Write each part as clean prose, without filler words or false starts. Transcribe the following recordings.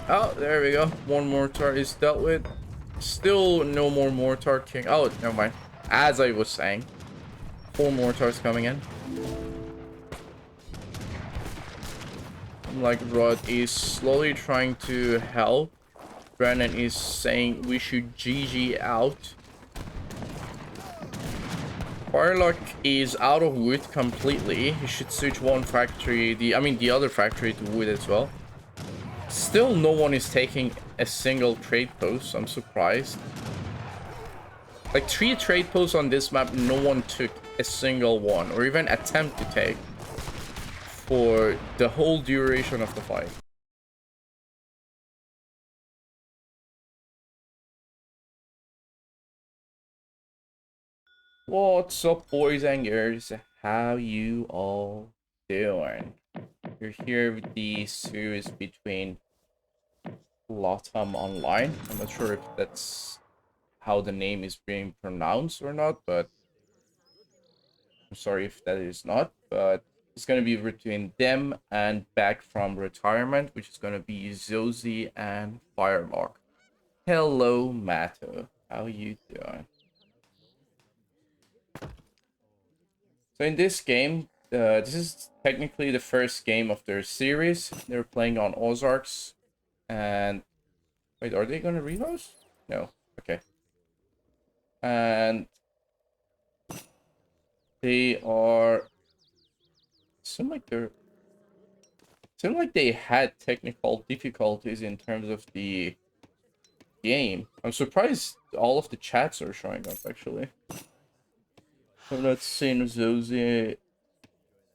Oh, there we go. One mortar is dealt with. Still no more mortar king. Oh, never mind. As I was saying, 4 mortars coming in. Like Rod is slowly trying to help. Brandon is saying we should GG out. Firelock is out of wood completely. He should switch one factory, the other factory to wood as well. Still no one is taking a single trade post. I'm surprised. Like 3 trade posts on this map, no one took a single one or even attempt to take for the whole duration of the fight. What's up, boys and girls? How you all doing? We're here with the series between Latam Online. I'm not sure if that's how the name is being pronounced or not, but I'm sorry if that is not. But it's gonna be between them and Back from Retirement, which is gonna be Zozy and Firelock. Hello, Matto. How you doing? So in this game, this is technically the first game of their series. They're playing on Ozarks. And wait, are they gonna rehost? No. Okay. And they are seem like they had technical difficulties in terms of the game. I'm surprised all of the chats are showing up actually. I'm not seeing Zozy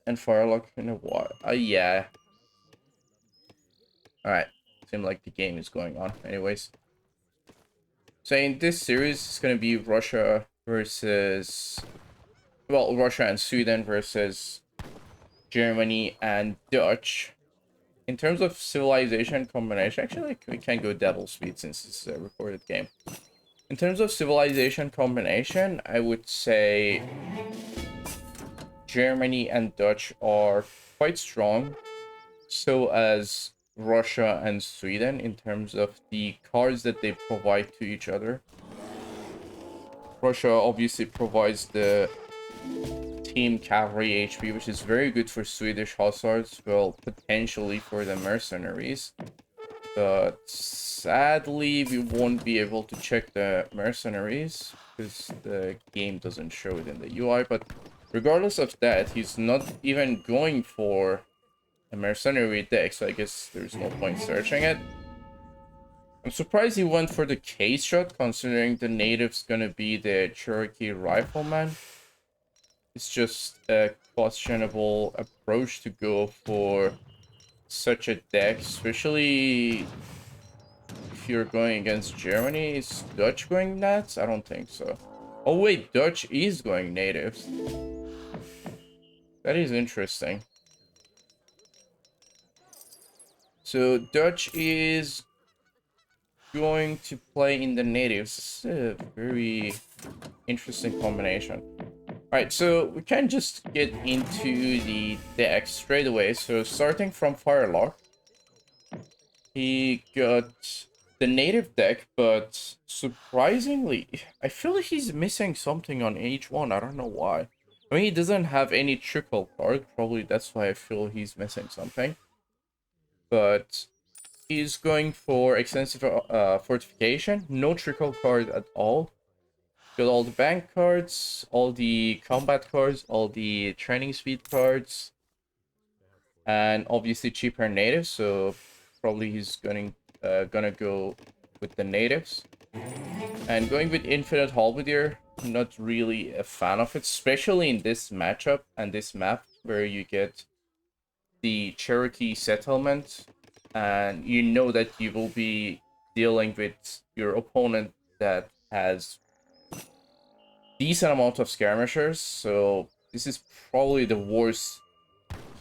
and Firelock in a while. Yeah. Alright. Seems like the game is going on. Anyways. So in this series, it's going to be Russia versus... Well, Russia and Sweden versus Germany and Dutch. In terms of civilization combination, actually, we can go double speed since this is a recorded game. In terms of civilization combination, I would say Germany and Dutch are quite strong. So as Russia and Sweden in terms of the cards that they provide to each other. Russia obviously provides the team cavalry HP, which is very good for Swedish hussars, well, potentially for the mercenaries. But sadly, we won't be able to check the mercenaries because the game doesn't show it in the UI. But regardless of that, he's not even going for a mercenary deck, so I guess there's no point searching it. I'm surprised he went for the case shot, considering the native's gonna be the Cherokee Rifleman. It's just a questionable approach to go for such a deck, especially if you're going against Germany. Is Dutch going nuts? I don't think so. Oh wait, Dutch is going natives. That is interesting. So Dutch is going to play in the natives. It's a very interesting combination. Alright, so we can just get into the deck straight away. So starting from Firelock, he got the native deck, but surprisingly, I feel like he's missing something on each one. I don't know why. I mean, he doesn't have any trickle card. Probably that's why I feel he's missing something. But he's going for extensive fortification. No trickle card at all. Got all the bank cards, all the combat cards, all the training speed cards, and obviously cheaper natives. So probably he's gonna go with the natives. And going with infinite halberdier, I'm not really a fan of it, especially in this matchup and this map where you get the Cherokee settlement, and you know that you will be dealing with your opponent that has decent amount of skirmishers, so this is probably the worst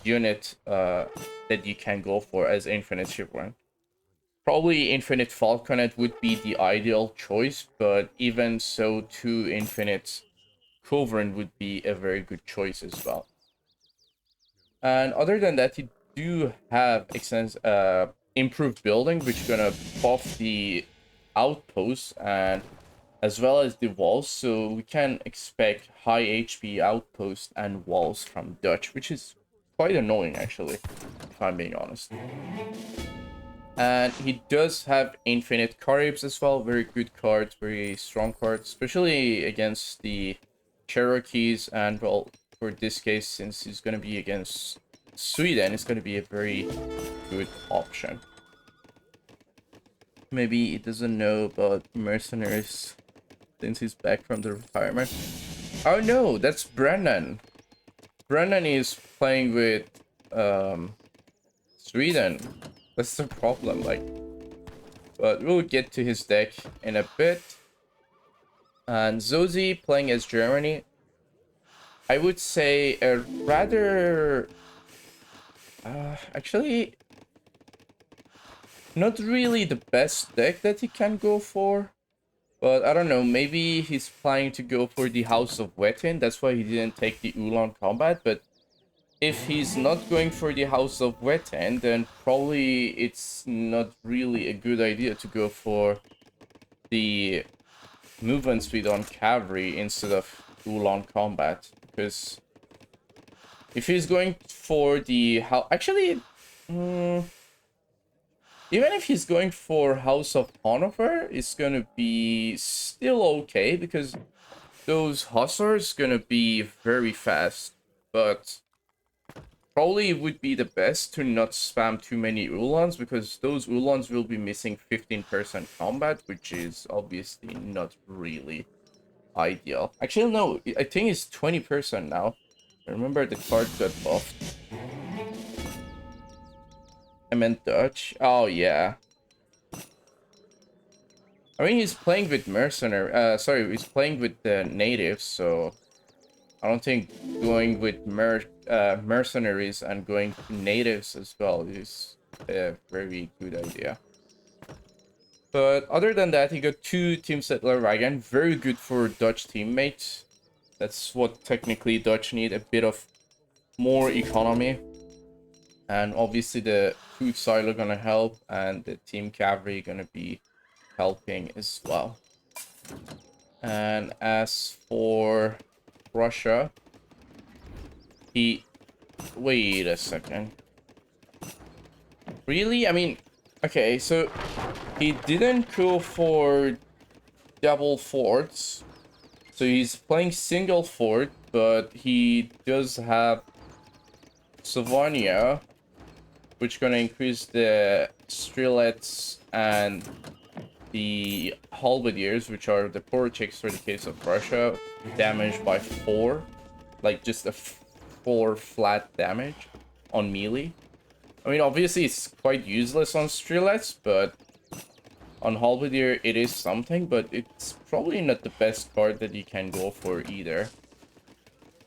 unit that you can go for as infinite shipwreck. Probably infinite falconet would be the ideal choice, but even so, 2 infinite Culverin would be a very good choice as well. And other than that, you do have improved building, which is gonna buff the outposts and as well as the walls, so we can expect high HP outposts and walls from Dutch, which is quite annoying actually, if I'm being honest. And he does have infinite Caribs as well, very good cards, very strong cards, especially against the Cherokees, and well, for this case, since he's going to be against Sweden, it's going to be a very good option. Maybe he doesn't know about mercenaries since he's back from the retirement. Oh no, that's Brennan. Brennan is playing with Sweden. That's the problem, like. But we'll get to his deck in a bit. And Zozi playing as Germany. I would say a rather... actually, not really the best deck that he can go for. But I don't know, maybe he's planning to go for the House of Wettin. That's why he didn't take the Ulan combat. But if he's not going for the House of Wettin, then probably it's not really a good idea to go for the movement speed on cavalry instead of Ulan combat. Because if he's going for the house... Actually, even if he's going for House of Hanover, it's gonna be still okay, because those hussars gonna be very fast. But probably it would be the best to not spam too many Ulans, because those Ulans will be missing 15% combat, which is obviously not really ideal. Actually, no, I think it's 20% now. I remember the card got buffed. I meant Dutch. Oh, yeah. I mean, he's playing with sorry, he's playing with the natives, so I don't think going with mercenaries and going to natives as well is a very good idea. But other than that, he got 2 Team Settler Wagon, very good for Dutch teammates. That's what technically Dutch need, a bit of more economy. And obviously the food silo gonna help, and the Team Cavalry gonna be helping as well. And as for Russia, wait a second. Really? I mean, okay, so he didn't go for double forts. So he's playing single fort, but he does have Savonia, which gonna increase the Strelets and the halberdiers, which are the porchicks for the case of Russia, damage by 4, like just a 4 flat damage on melee. I mean, obviously it's quite useless on Strelets, but on halberdier it is something, but it's probably not the best card that you can go for either.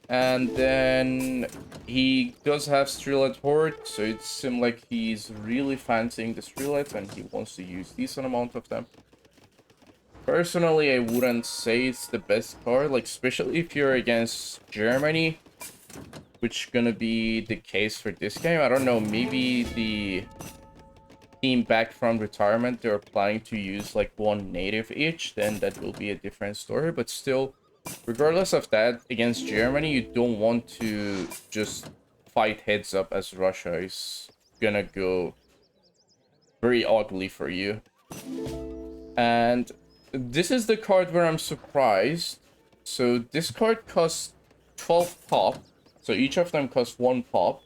And then he does have Strelet Horde, so it seems like he's really fancying the Strelets and he wants to use decent amount of them. Personally, I wouldn't say it's the best card, like especially if you're against Germany, which gonna be the case for this game. I don't know, maybe the team back from retirement, they're planning to use like 1 native each, then that will be a different story, but still, regardless of that, against Germany, you don't want to just fight heads up, as Russia is gonna go very ugly for you. And this is the card where I'm surprised. So this card costs 12 pop, so each of them costs 1 pop,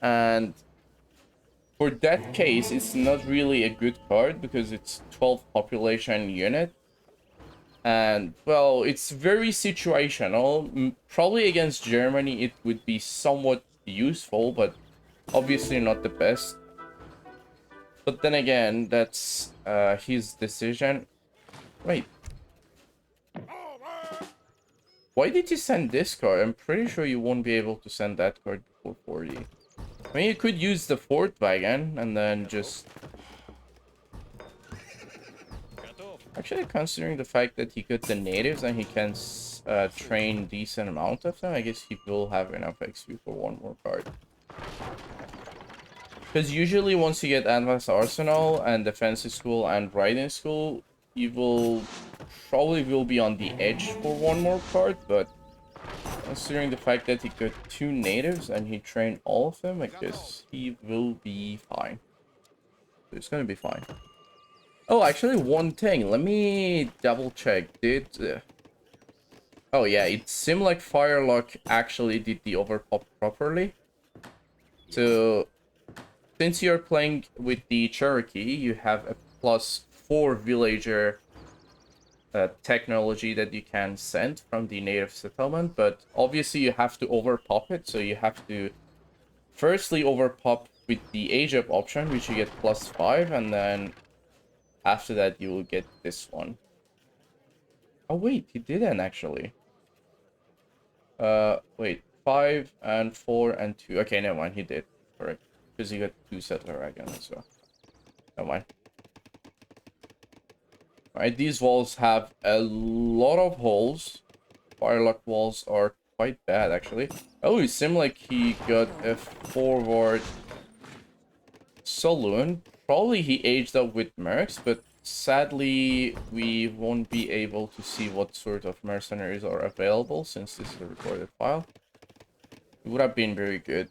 and for that case, it's not really a good card because it's 12 population unit. And, well, it's very situational. Probably against Germany, it would be somewhat useful, but obviously not the best. But then again, that's his decision. Wait. Why did you send this card? I'm pretty sure you won't be able to send that card before 40. I mean, you could use the fort wagon and then just... Actually, considering the fact that he got the natives and he can train decent amount of them, I guess he will have enough XP for 1 more card. Because usually once you get advanced arsenal and defensive school and riding school, you will probably will be on the edge for one more card, but considering the fact that he got 2 natives and he trained all of them, I guess he will be fine. It's gonna be fine. Oh, actually, one thing. Let me double check. Oh yeah, it seemed like Firelock actually did the overpop properly. So, since you're playing with the Cherokee, you have a +4 villager technology that you can send from the native settlement, but obviously you have to overpop it, so you have to firstly overpop with the age up option, which you get +5, and then after that you will get this one. Oh wait, he didn't actually. Wait, 5 and 4 and 2. Okay, never mind, he did. Correct. Because he got 2 settler wagons, so never mind. Alright, these walls have a lot of holes. Firelock walls are quite bad, actually. Oh, it seemed like he got a forward saloon. Probably he aged up with mercs, but sadly, we won't be able to see what sort of mercenaries are available since this is a recorded file. It would have been very good.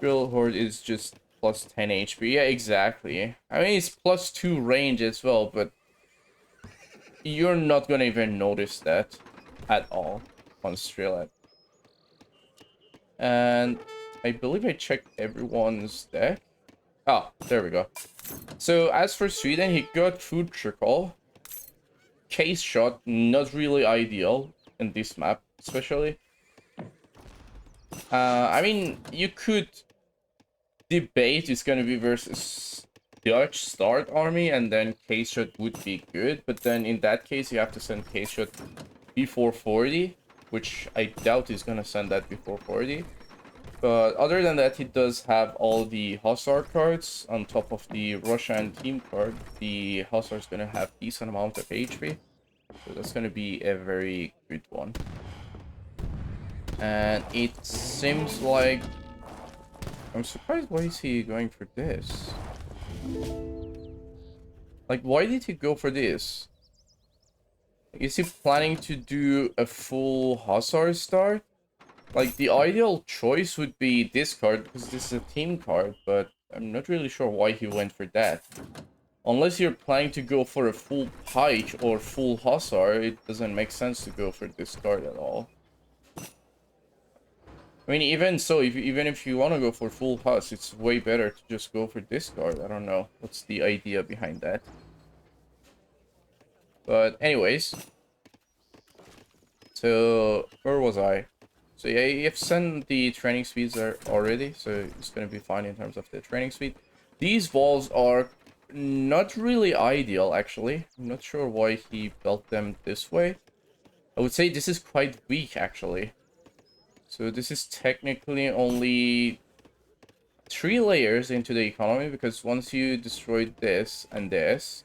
Drill Horde is just +10 HP. Yeah, exactly. I mean, it's +2 range as well, but you're not gonna even notice that at all on Streamlabs. And I believe I checked everyone's deck. Oh, there we go. So as for Sweden, he got Food Trickle. Case Shot, not really ideal in this map, especially. I mean, you could debate it's gonna be versus Dutch start army, and then Case Shot would be good, but then in that case, you have to send Case Shot before 40, which I doubt he's gonna send that before 40. But other than that, he does have all the Hussar cards on top of the Russian team card. The Hussar is going to have decent amount of HP. So that's going to be a very good one. And it seems like... I'm surprised why is he going for this? Like, why did he go for this? Is he planning to do a full Hussar start? Like, the ideal choice would be this card, because this is a team card, but I'm not really sure why he went for that. Unless you're planning to go for a full Pike or full Hussar, it doesn't make sense to go for this card at all. I mean, even so, even if you want to go for full Huss, it's way better to just go for this card. I don't know what's the idea behind that. But anyways. So, where was I? So yeah, you have sent the training speeds there already, so it's gonna be fine in terms of the training speed. These walls are not really ideal, actually. I'm not sure why he built them this way. I would say this is quite weak, actually. So this is technically only 3 layers into the economy, because once you destroy this and this,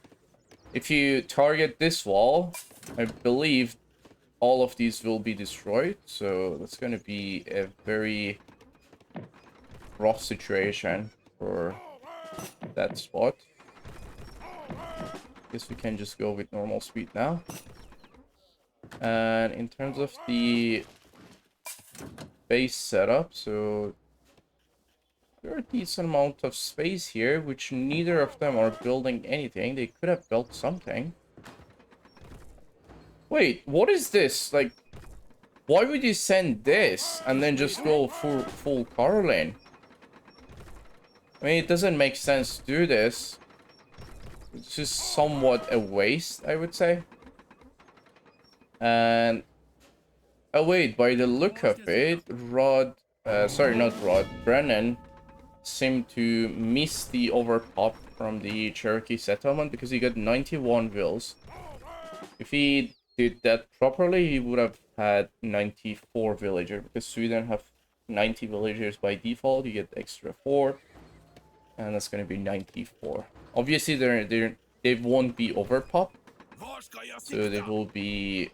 if you target this wall, I believe all of these will be destroyed, so that's going to be a very rough situation for that spot. Guess we can just go with normal speed now. And in terms of the base setup, so there are a decent amount of space here, which neither of them are building anything. They could have built something. Wait, what is this? Like, why would you send this and then just go full Caroline? I mean, it doesn't make sense to do this. It's just somewhat a waste, I would say. And... oh wait, by the look of it, Brennan seemed to miss the overpop from the Cherokee settlement because he got 91 vills. If he did that properly, he would have had 94 villagers, because Sweden have 90 villagers by default. You get extra 4, and that's going to be 94. Obviously, they won't be overpop, so they will be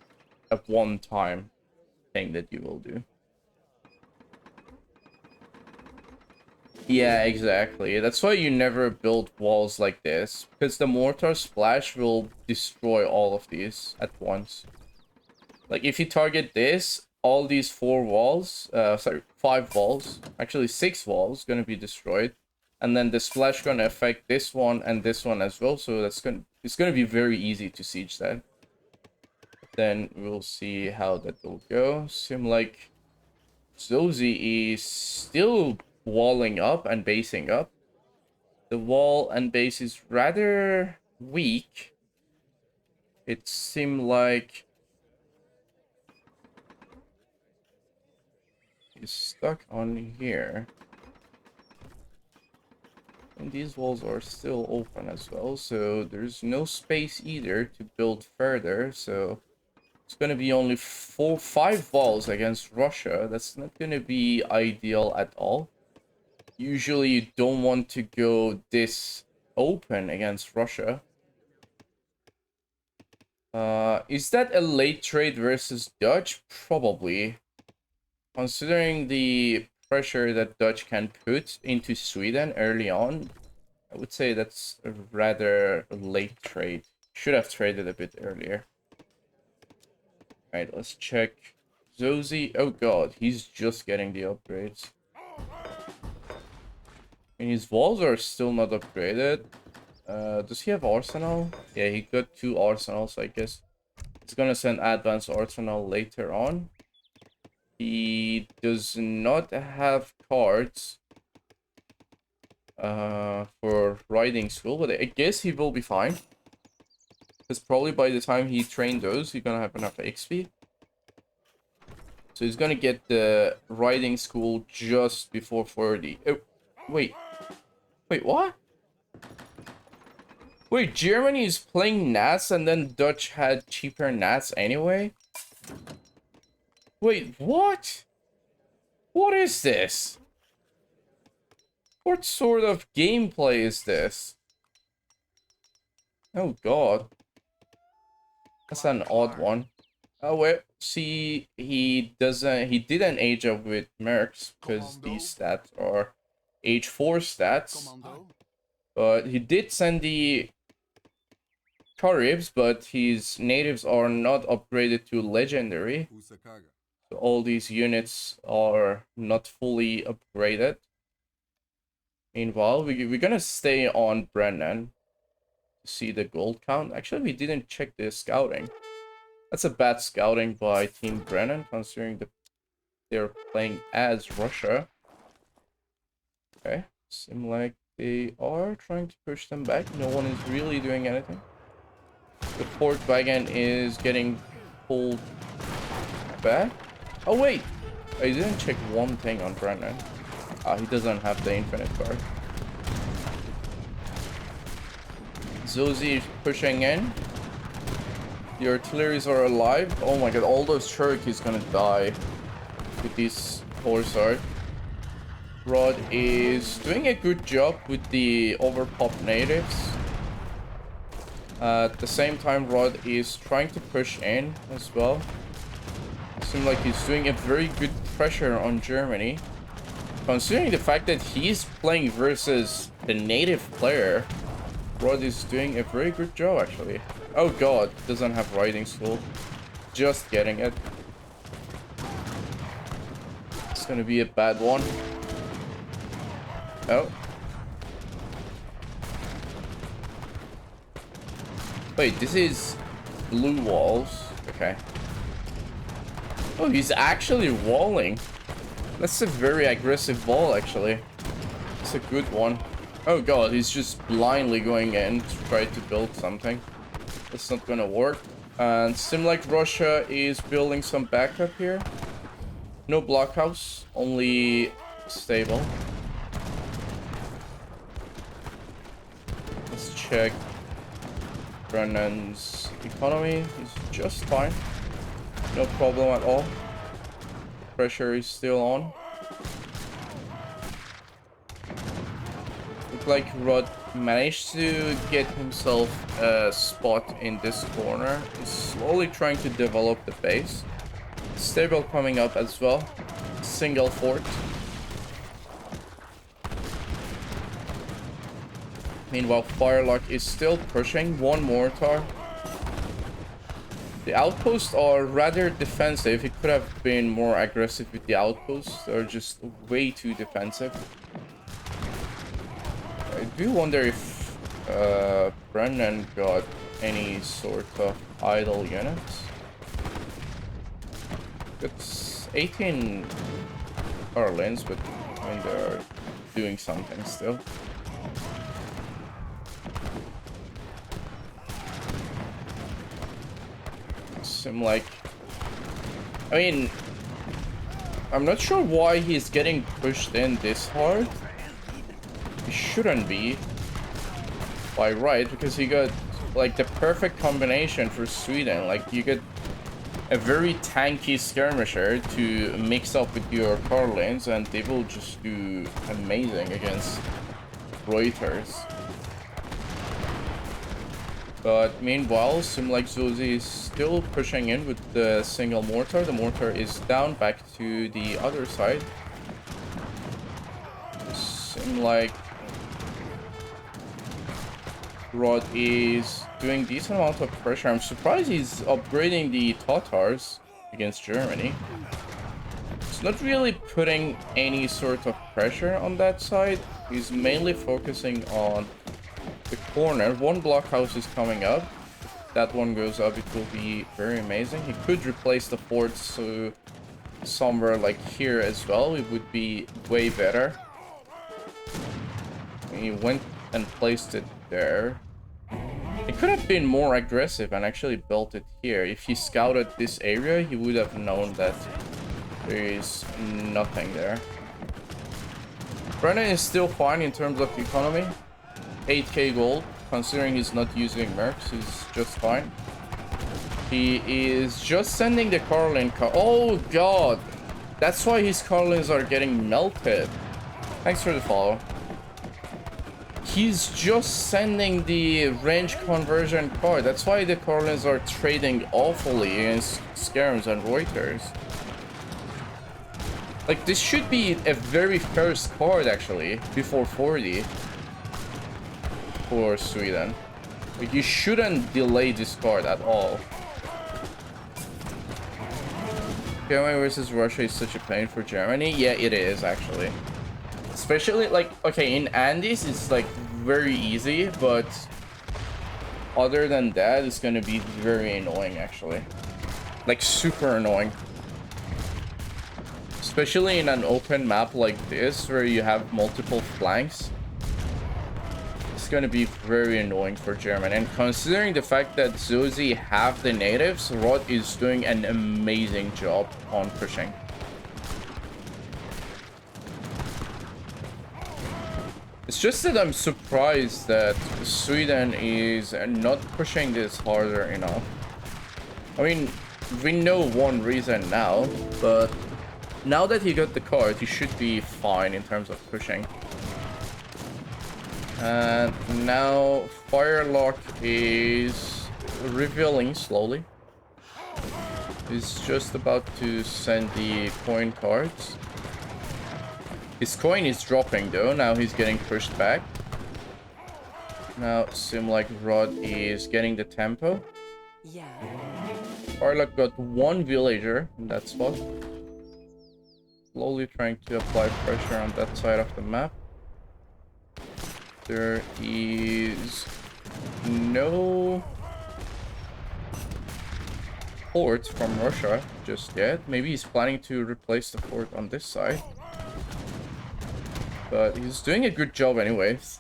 a one-time thing that you will do. Yeah, exactly. That's why you never build walls like this, because the mortar splash will destroy all of these at once. Like, if you target this, all these 4 walls, sorry, 5 walls, actually 6 walls, gonna be destroyed. And then the splash gonna affect this one and this one as well, so it's gonna be very easy to siege that. Then we'll see how that will go. Seem like Zozi is still walling up and basing up. The wall and base is rather weak. It seemed like he's stuck on here. And these walls are still open as well, so there's no space either to build further, so it's gonna be only 5 walls against Russia. That's not gonna be ideal at all. Usually you don't want to go this open against Russia. Is that a late trade versus Dutch? Probably. Considering the pressure that Dutch can put into Sweden early on, I would say that's a rather late trade. Should have traded a bit earlier. Alright, let's check. Zozi, oh god, he's just getting the upgrades. And his walls are still not upgraded. Does he have arsenal? Yeah, he got 2 arsenals, I guess. He's gonna send advanced arsenal later on. He does not have cards for riding school, but I guess he will be fine. Because probably by the time he trained those, he's gonna have enough XP. So he's gonna get the riding school just before 40. Oh, wait. Wait, what? Wait, Germany is playing Nats and then Dutch had cheaper Nats anyway? Wait, what? What is this? What sort of gameplay is this? Oh god. That's an odd one. Oh wait, see, he didn't age up with Mercs because these stats are age 4 stats. But he did send the Caribs, but his natives are not upgraded to legendary. So all these units are not fully upgraded. Meanwhile, we're gonna stay on Brennan to see the gold count. Actually, we didn't check the scouting. That's a bad scouting by Team Brennan, considering that they're playing as Russia. Okay, seem like they are trying to push them back. No one is really doing anything. The port wagon is getting pulled back. Oh wait, I didn't check one thing on Brennan. He doesn't have the infinite card. Zozi is pushing in. The artilleries are alive. Oh my god, all those Cherokees gonna die with these horse. Rod is doing a good job with the overpop natives. At the same time, Rod is trying to push in as well. It seems like he's doing a very good pressure on Germany. Considering the fact that he's playing versus the native player, Rod is doing a very good job actually. Oh god, doesn't have riding school. Just getting it. It's gonna be a bad one. Oh. Wait, this is blue walls. Okay. Oh, he's actually walling. That's a very aggressive wall, actually. It's a good one. Oh god, he's just blindly going in to try to build something. That's not gonna work. And seems like Russia is building some backup here. No blockhouse, only stable. Let's check Brennan's economy. He's just fine. No problem at all. Pressure is still on. Look like Rod managed to get himself a spot in this corner. He's slowly trying to develop the base. Stable coming up as well. Single fort. Meanwhile, Firelock is still pushing one mortar. The outposts are rather defensive. He could have been more aggressive with the outposts. They're just way too defensive. I do wonder if Brennan got any sort of idle units. It's 18 Carlins, but I mean they're doing something still. Seem like, I mean, I'm not sure why he's getting pushed in this hard. He shouldn't be by right, because he got like the perfect combination for Sweden. Like you get a very tanky skirmisher to mix up with your Carlins, and they will just do amazing against Reuters. But meanwhile, seems like Zozi is still pushing in with the single mortar. The mortar is down back to the other side. Seems like Rod is doing decent amount of pressure. I'm surprised he's upgrading the Tatars against Germany. It's not really putting any sort of pressure on that side. He's mainly focusing on the corner. One blockhouse is coming up. If that one goes up, it will be very amazing. He could replace the forts so somewhere like here as well. It would be way better. He went and placed it there. He could have been more aggressive and actually built it here. If he scouted this area, he would have known that there is nothing there. Brennan is still fine in terms of economy. 8k gold, considering he's not using mercs, he's just fine. He is just sending the Carlin oh god! That's why his Carlins are getting melted. Thanks for the follow. He's just sending the range conversion card. That's why the Carlins are trading awfully against Skirms and Reuters. Like, this should be a very first card, actually, before 40 for Sweden. Like, you shouldn't delay this card at all. Germany versus Russia is such a pain for Germany. Yeah, it is, actually. Especially, like, okay, in Andes, it's, like, very easy, but other than that, it's gonna be very annoying, actually. Like, super annoying. Especially in an open map like this, where you have multiple flanks. It's gonna be very annoying for German. And considering the fact that Zozi have the natives, Rod is doing an amazing job on pushing. It's just that I'm surprised that Sweden is not pushing this harder enough. I mean, we know one reason now, but now that he got the card, he should be fine in terms of pushing. And now Firelock is revealing slowly. He's just about to send the coin cards. His coin is dropping though, now he's getting pushed back. Now it seems like Rod is getting the tempo. Yeah. Firelock got one villager in that spot. Slowly trying to apply pressure on that side of the map. There is no fort from Russia just yet. Maybe he's planning to replace the fort on this side. But he's doing a good job anyways.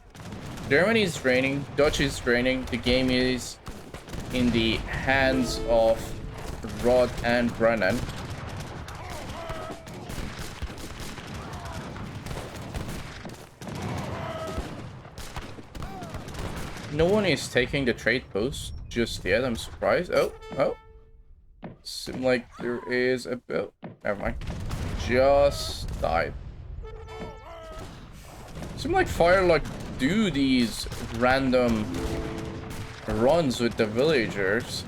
Germany is draining, Dutch is draining. The game is in the hands of Rod and Brennan. No one is taking the trade post just yet. I'm surprised. Oh. Seems like there is a bit. Never mind. Just died. Seems like Firelock do these random runs with the villagers.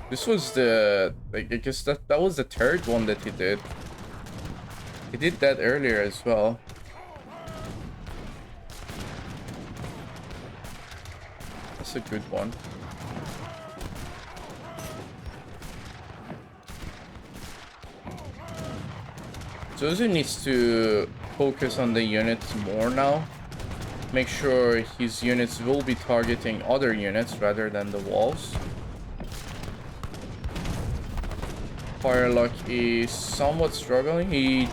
This was the, I guess that was the third one that he did. He did that earlier as well. That's a good one. Zozu needs to focus on the units more now. Make sure his units will be targeting other units rather than the walls. Firelock is somewhat struggling. He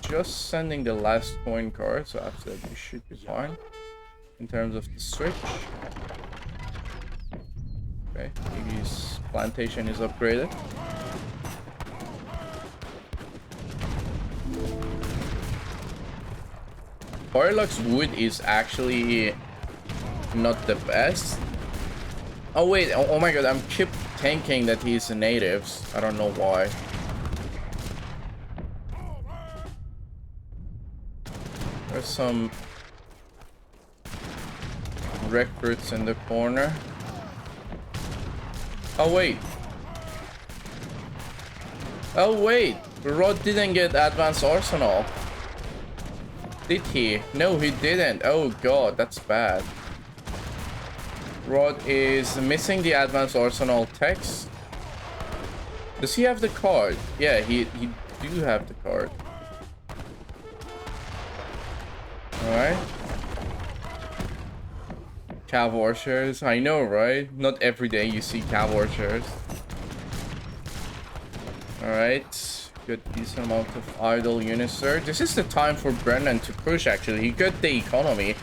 just sending the last coin card, so after that we should be fine in terms of the switch. Okay, his plantation is upgraded. Firelock's wood is actually not the best. Oh wait, oh my god, I'm keep thinking that he's natives. I don't know why. There's some recruits in the corner. Oh wait. Oh wait, Rod didn't get advanced arsenal. Did he? No, he didn't. Oh god, that's bad. Rod is missing the advanced arsenal text. Does he have the card? Yeah, he do have the card. Alright. Cav archers. I know, right? Not every day you see cav archers. Alright. Good decent amount of idle units there. This is the time for Brennan to push, actually. He got the economy.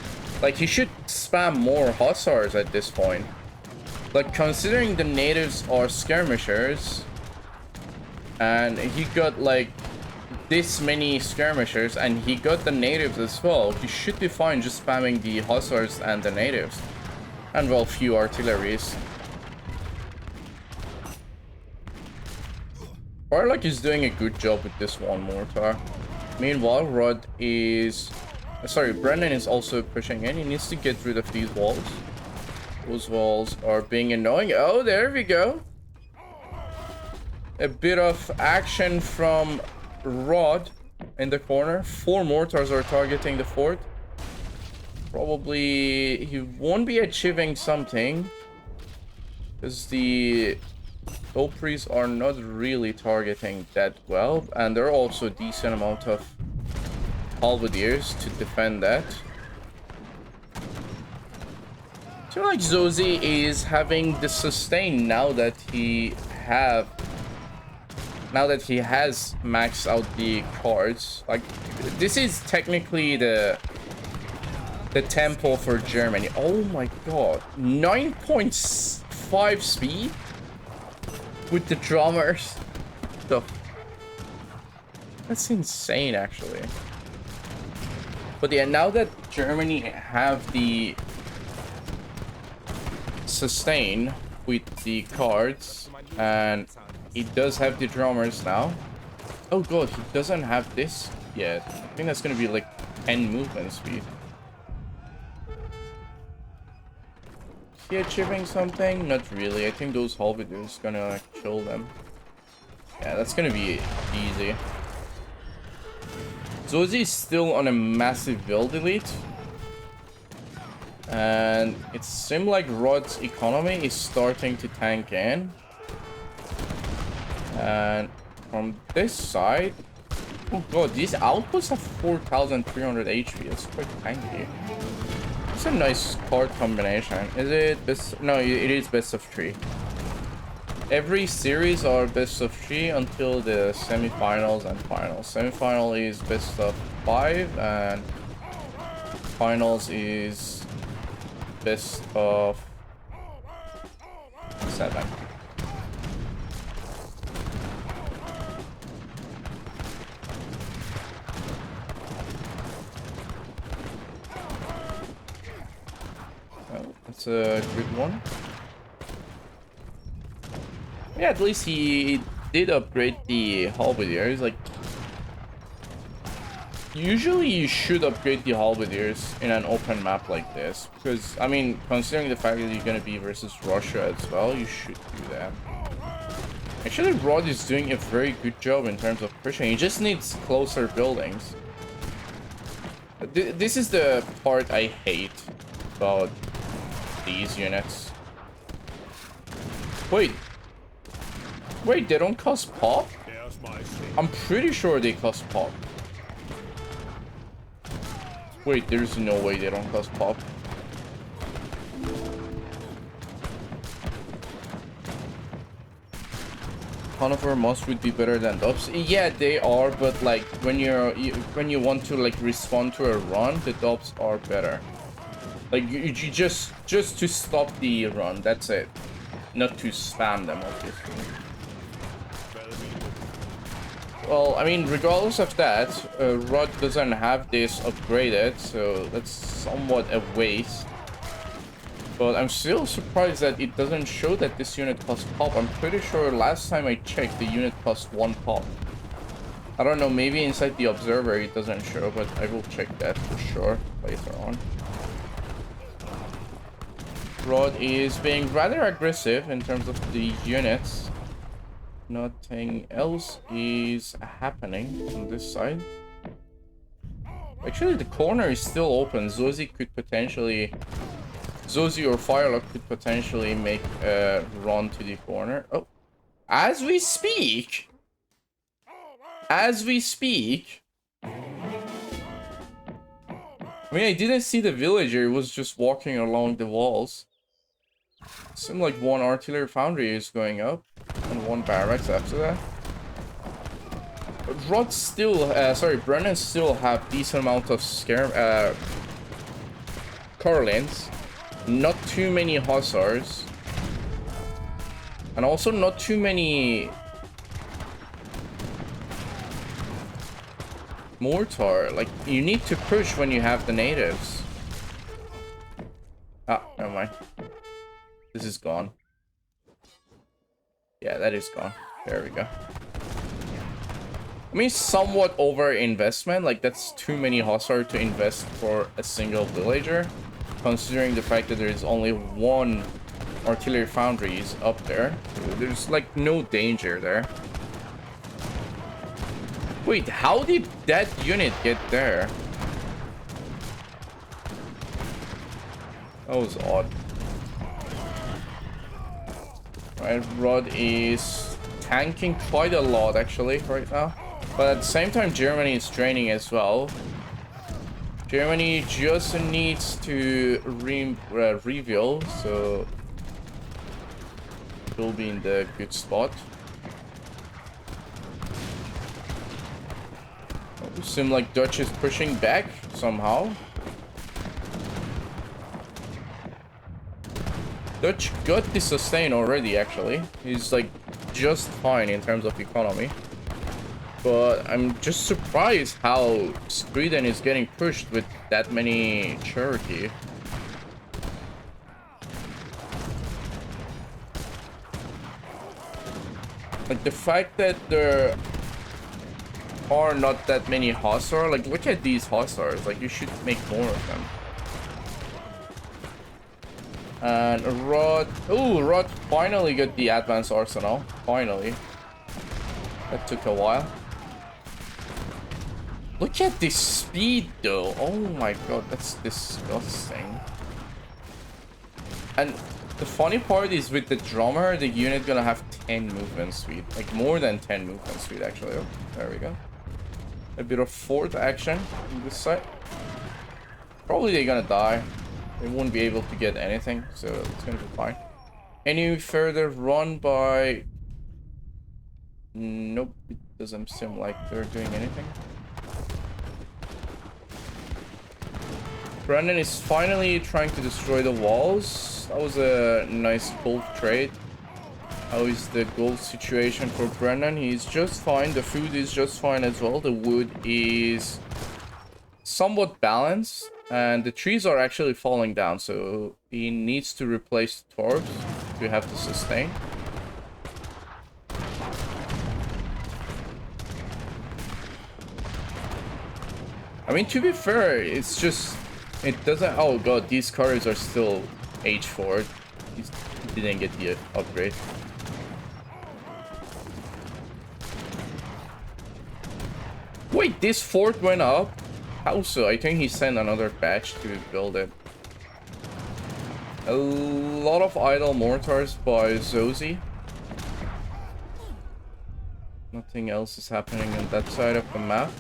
Like, he should spam more hussars at this point. Like, considering the natives are skirmishers, and he got, like, this many skirmishers, and he got the natives as well, he should be fine just spamming the hussars and the natives. And, well, few artilleries. Firelock is doing a good job with this one mortar. Meanwhile, Rod is... Sorry, Brennan is also pushing in. He needs to get rid of these walls. Those walls are being annoying. Oh, there we go. A bit of action from Rod in the corner. 4 mortars are targeting the fort. Probably he won't be achieving something, because the Opries are not really targeting that well, and there are also a decent amount of halberdiers to defend that. I feel like Zozi is having the sustain now that he has maxed out the cards. Like, this is technically the tempo for Germany. Oh my god, 9.5 speed with the drummers. That's insane, actually. But yeah, now that Germany have the sustain with the cards, and it does have the drummers now. Oh god, he doesn't have this yet. I think that's gonna be like 10 movement speed. Is he achieving something? Not really. I think those halberdiers gonna like, kill them. Yeah, that's gonna be easy. Zozi is still on a massive build elite. And it seems like Rod's economy is starting to tank in. And from this side... Oh god, these outposts have 4,300 HP. That's quite tanky. It's a nice card combination. Is it best? No, it is best of 3. Every series are best of 3 until the semifinals and finals. Semifinal is best of 5 and finals is best of 7. Well, that's a good one. Yeah, at least he did upgrade the halberdiers. Like, usually you should upgrade the halberdiers in an open map like this, because I mean, considering the fact that you're gonna be versus Russia as well, you should do that. Actually, Rod is doing a very good job in terms of pushing. He just needs closer buildings. This is the part I hate about these units. Wait, they don't cost pop? I'm pretty sure they cost pop. Wait, there's no way they don't cost pop. Conifer must would be better than dubs. Yeah, they are, but like when you want to like respond to a run, the dubs are better. Like you just to stop the run, that's it. Not to spam them, obviously. Well, I mean, regardless of that, Rod doesn't have this upgraded, so that's somewhat a waste. But I'm still surprised that it doesn't show that this unit costs pop. I'm pretty sure last time I checked, the unit cost 1 pop. I don't know, maybe inside the observer it doesn't show, but I will check that for sure later on. Rod is being rather aggressive in terms of the units. Nothing else is happening on this side. Actually, the corner is still open. Zosie or Firelock could potentially make a run to the corner. Oh, as we speak. I mean, I didn't see the villager. He was just walking along the walls. Seems like one artillery foundry is going up and one barracks after that. But Rod still, Brennan still have decent amount of Carlins. Not too many hussars. And also not too many mortar. Like, you need to push when you have the natives. Ah, never mind. This is gone. Yeah, that is gone. There we go. I mean, somewhat over investment. Like, that's too many hussar to invest for a single villager. Considering the fact that there is only one artillery foundry up there. There's like no danger there. Wait, how did that unit get there? That was odd. Right, Rod is tanking quite a lot actually right now. But at the same time, Germany is training as well. Germany just needs to reveal, so we'll be in the good spot. It seems like Dutch is pushing back somehow. Dutch got the sustain already, actually. He's like just fine in terms of economy. But I'm just surprised how Sweden is getting pushed with that many Cherokee. Like the fact that there are not that many Hussar, like look at these Hussars, like you should make more of them. And Rod, oh, Rod finally got the advanced arsenal, finally. That took a while. Look at this speed though. Oh my god, that's disgusting. And the funny part is with the drummer, the unit gonna have 10 movement speed. Like more than 10 movement speed actually. Oh, there we go. A bit of fort action on this side. Probably they're gonna die. They won't be able to get anything, so it's gonna be fine. Any further run by... Nope, it doesn't seem like they're doing anything. Brendan is finally trying to destroy the walls. That was a nice gold trade. How is the gold situation for Brendan? He's just fine. The food is just fine as well. The wood is somewhat balanced. And the trees are actually falling down. So he needs to replace the torps to have the sustain. I mean, to be fair, it's just... It doesn't... Oh god, these cars are still H4. He didn't get the upgrade. Wait, this fort went up? How so? I think he sent another batch to build it. A lot of idle mortars by Zozi. Nothing else is happening on that side of the map.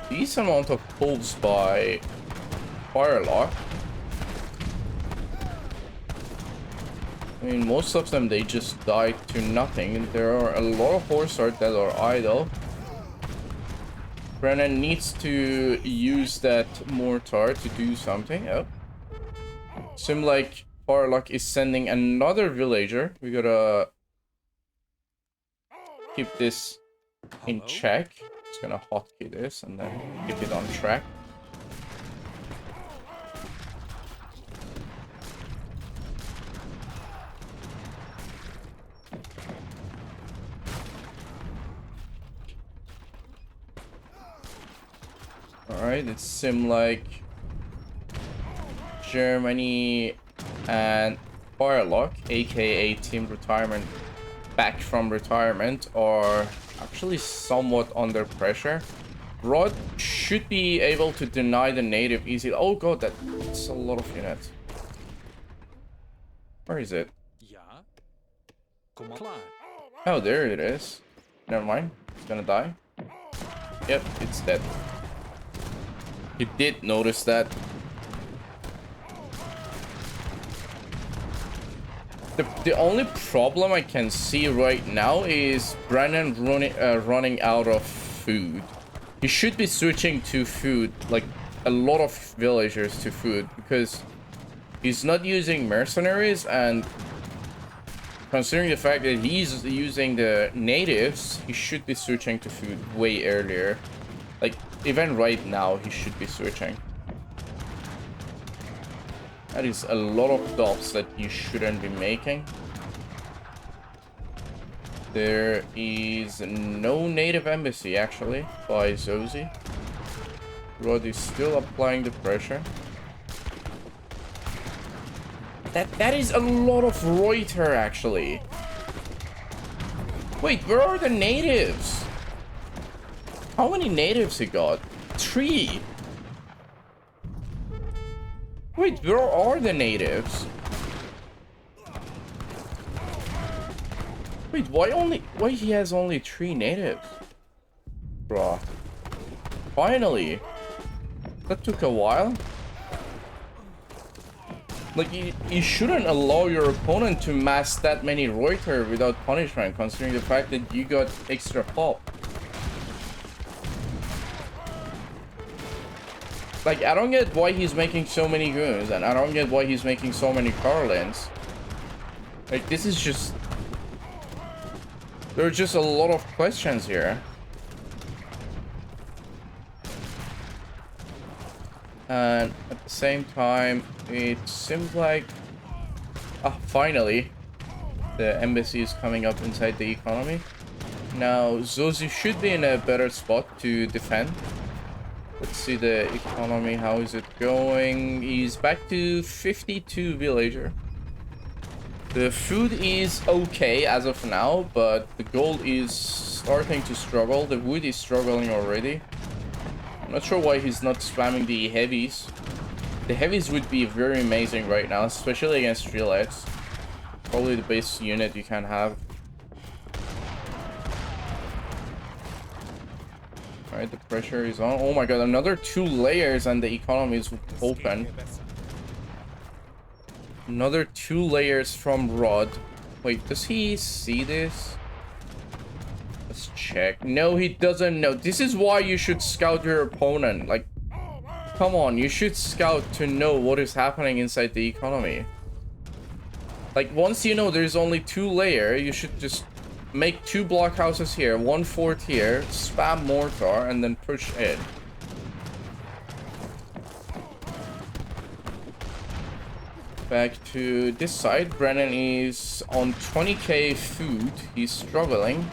Decent amount of pulls by Firelock. I mean, most of them, they just died to nothing. There are a lot of horse art that are idle. Brennan needs to use that mortar to do something. Oh. Seems like Firelock is sending another villager. We gotta keep this in check. Just gonna hotkey this and then keep it on track. Alright, it seems like Germany and Firelock, aka Team Retirement, back from retirement, are actually somewhat under pressure. Rod should be able to deny the native easily. Oh god, that's a lot of units. Where is it? Oh, there it is. Never mind. It's gonna die. Yep, it's dead. You did notice that. The only problem I can see right now is Brandon running out of food. He should be switching to food, like a lot of villagers to food, because he's not using mercenaries, and considering the fact that he's using the natives, he should be switching to food way earlier. Like, even right now, he should be switching. That is a lot of dots that you shouldn't be making. There is no native embassy, actually, by Zozi. Rod is still applying the pressure. That is a lot of Reuter, actually. Wait, where are the natives? How many natives he got? 3. Wait, where are the natives? Wait, why he has only 3 natives? Bruh. Finally. That took a while. Like, you shouldn't allow your opponent to mass that many Reuter without punishment, considering the fact that you got extra pop. Like, I don't get why he's making so many goons, and I don't get why he's making so many Carlins. Like, this is just... There are just a lot of questions here. And at the same time, it seems like... Ah, finally, the embassy is coming up inside the economy. Now, Zozi should be in a better spot to defend. Let's see the economy, how is it going? He's back to 52 villager. The food is okay as of now, but the gold is starting to struggle. The wood is struggling already. I'm not sure why he's not spamming the heavies. The heavies would be very amazing right now, especially against Strelets. Probably the best unit you can have. Alright, the pressure is on. Oh my god, another 2 layers and the economy is open. Another 2 layers from Rod. Wait, does he see this? Let's check. No, he doesn't know. This is why you should scout your opponent. Like, come on, you should scout to know what is happening inside the economy. Like, once you know there's only 2 layers, you should just make 2 blockhouses here, 1 fort here, spam mortar, and then push in. Back to this side, Brennan is on 20k food. He's struggling.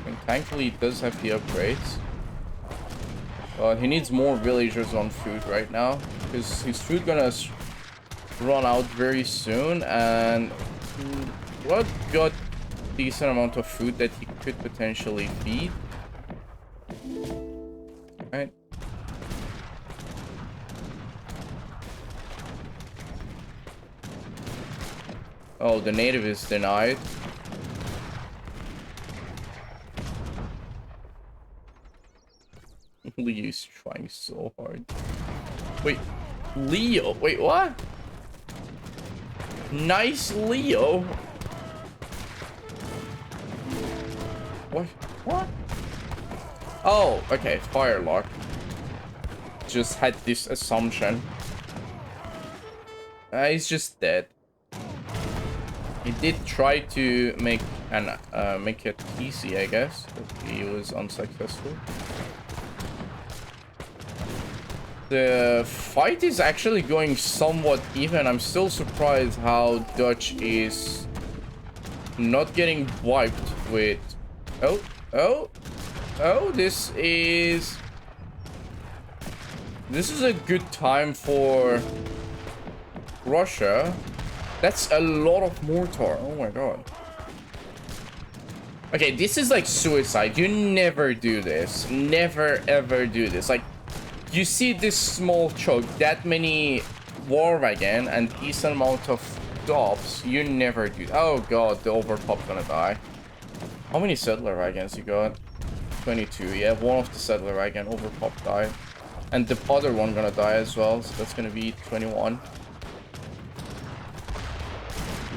And thankfully he does have the upgrades. But he needs more villagers on food right now, because his food gonna run out very soon, and Rod got decent amount of food that he could potentially feed. Right? Oh, the native is denied. Leo's trying so hard. Wait, Leo? Wait, what? Nice Leo. What? What? Oh, okay. Firelock. Just had this assumption. He's just dead. He did try to make it easy, I guess, but he was unsuccessful. The fight is actually going somewhat even. I'm still surprised how Dutch is not getting wiped with... Oh, this is a good time for Russia. That's a lot of mortar. Oh my god. Okay, this is like suicide. You never do this. Never ever do this. Like, you see this small choke, that many war wagon, and decent amount of stops. You never do. Oh god, the overpop's gonna die. How many settler wagons you got? 22. Yeah, one of the settler wagon overpop died, and the other one gonna die as well. So that's gonna be 21.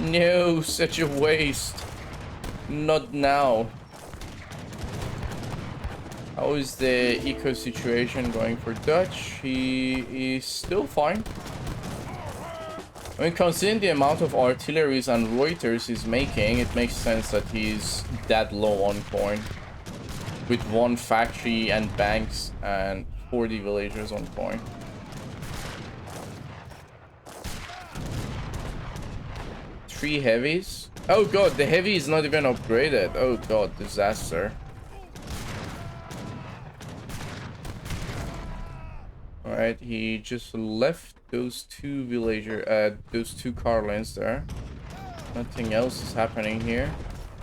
No, such a waste. Not now. How is the eco situation going for Dutch? He is still fine. I mean, considering the amount of artilleries and Reuters he's making, it makes sense that he's that low on coin. With one factory and banks and 40 villagers on coin. Three heavies? Oh god, the heavy is not even upgraded. Oh god, disaster. Alright, he just left those two those two car lanes there. Nothing else is happening here.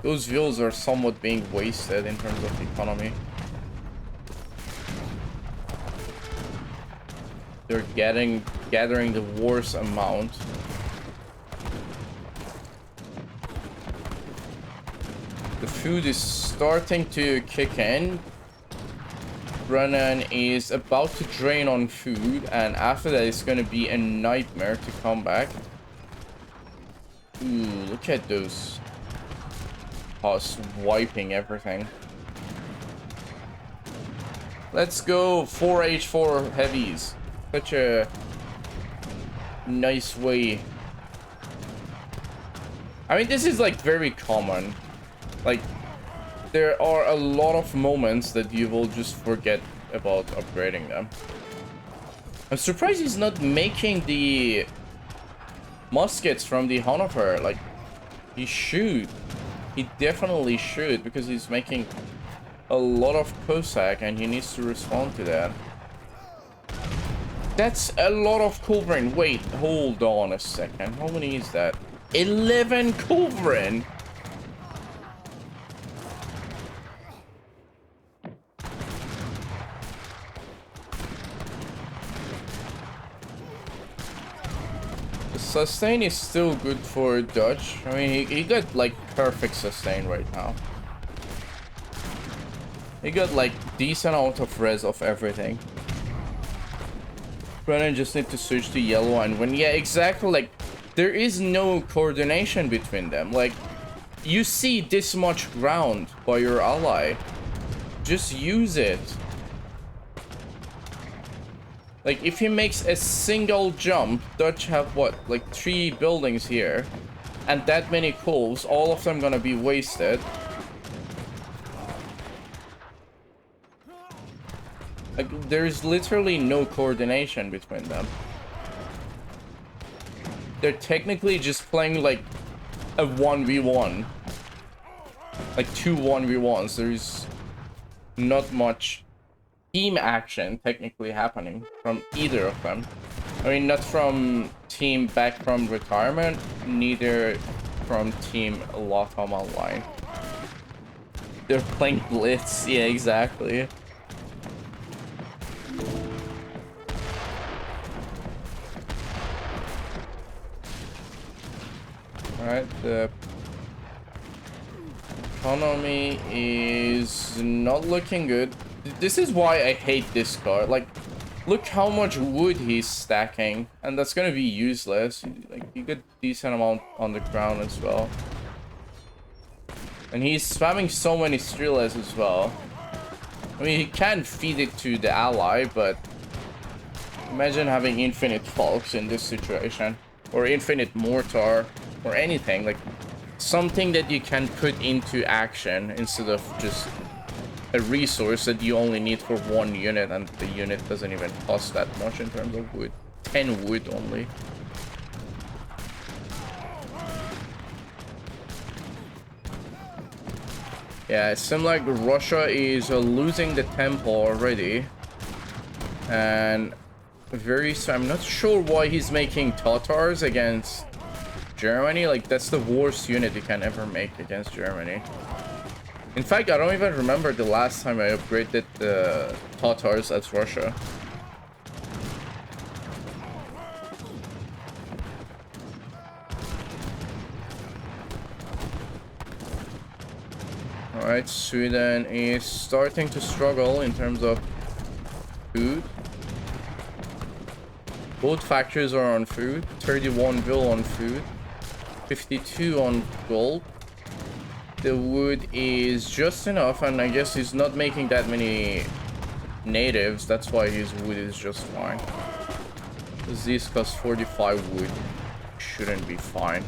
Those vills are somewhat being wasted in terms of the economy. They're gathering the worst amount. The food is starting to kick in. Brennan is about to drain on food, and after that it's going to be a nightmare to come back. Ooh, look at those us wiping everything. Let's go 4H4 heavies. Such a nice way. I mean, this is like very common. Like, there are a lot of moments that you will just forget about upgrading them. I'm surprised he's not making the muskets from the Hanover. Like, he should. He definitely should, because he's making a lot of Cossack and he needs to respond to that. That's a lot of culverin. Wait, hold on a second. How many is that? 11 culverin. Sustain is still good for Dutch. I mean, he got like perfect sustain right now. He got like decent amount of res of everything. Brennan just need to switch to yellow, and when, yeah, exactly, like, there is no coordination between them. Like, you see this much ground by your ally. Just use it. Like, if he makes a single jump, Dutch have what, like 3 buildings here, and that many coals, all of them gonna be wasted. Like, there's literally no coordination between them. They're technically just playing like a 1v1. Like 2 1v1s. There's not much team action technically happening from either of them. I mean, not from team back from retirement, neither from team Latam online. They're playing Blitz, yeah, exactly. Alright, the economy is not looking good. This is why I hate this card. Like, look how much wood he's stacking, and that's gonna be useless. Like, you get decent amount on the ground as well. And he's spamming so many streelers as well. I mean, he can feed it to the ally, but imagine having infinite Falks in this situation. Or infinite Mortar, or anything. Like, something that you can put into action instead of just a resource that you only need for one unit, and the unit doesn't even cost that much in terms of wood. 10 wood only. Yeah, it seems like Russia is losing the tempo already. And I'm not sure why he's making Tatars against Germany. Like, that's the worst unit you can ever make against Germany. In fact, I don't even remember the last time I upgraded the Tatars as Russia. Alright, Sweden is starting to struggle in terms of food. Both factories are on food. 31 bill on food. 52 on gold. The wood is just enough, and I guess he's not making that many natives. That's why his wood is just fine. Because these cost 45 wood. Shouldn't be fine.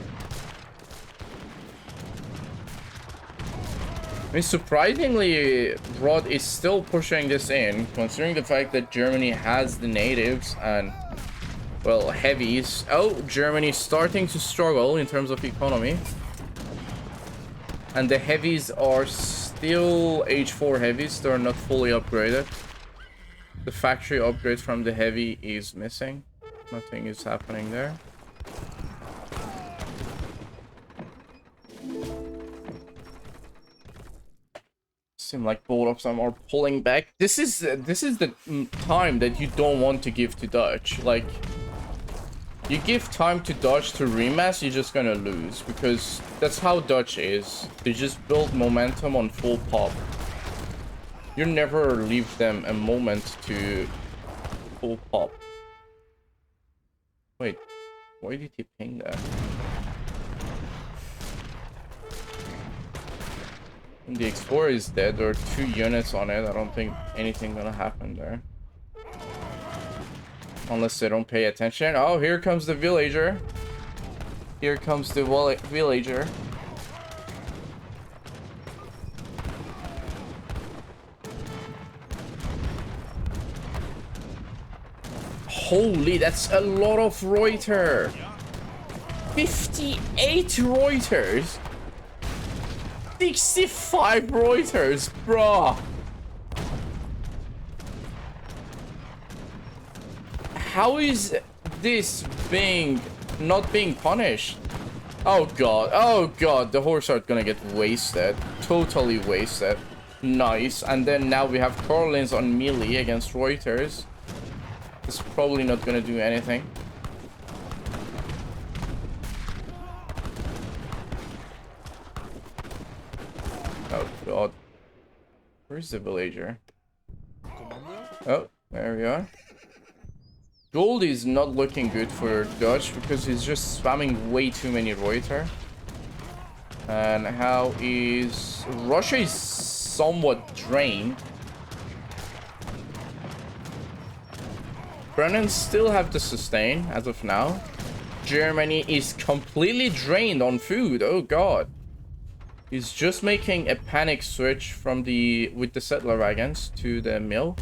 I mean, surprisingly, Rod is still pushing this in, considering the fact that Germany has the natives and, well, heavies. Oh, Germany's starting to struggle in terms of economy. And the heavies are still H4 heavies. They're not fully upgraded. The factory upgrade from the heavy is missing. Nothing is happening there. Seem like both of them are pulling back. This is the time that you don't want to give to Dutch. Like, you give time to Dutch to remass, you're just gonna lose, because that's how Dutch is. They just build momentum on full pop. You never leave them a moment to full pop. Wait, why did he ping that? The Explorer is dead. There are 2 units on it. I don't think anything gonna happen there. Unless they don't pay attention. Oh, here comes the villager. Here comes the villager. Holy, that's a lot of Reuter. 58 Reuters. 65 Reuters, bruh. How is this not being punished? Oh god, the horse are gonna get wasted. Totally wasted. Nice. And then now we have Carlins on melee against Reuters. It's probably not gonna do anything. Oh god. Where's the villager? Oh, there we are. Gold is not looking good for Dutch because he's just spamming way too many Reuter. And how is... Russia is somewhat drained. Brennan still have the sustain as of now. Germany is completely drained on food. Oh god. He's just making a panic switch from with the settler wagons to the mill.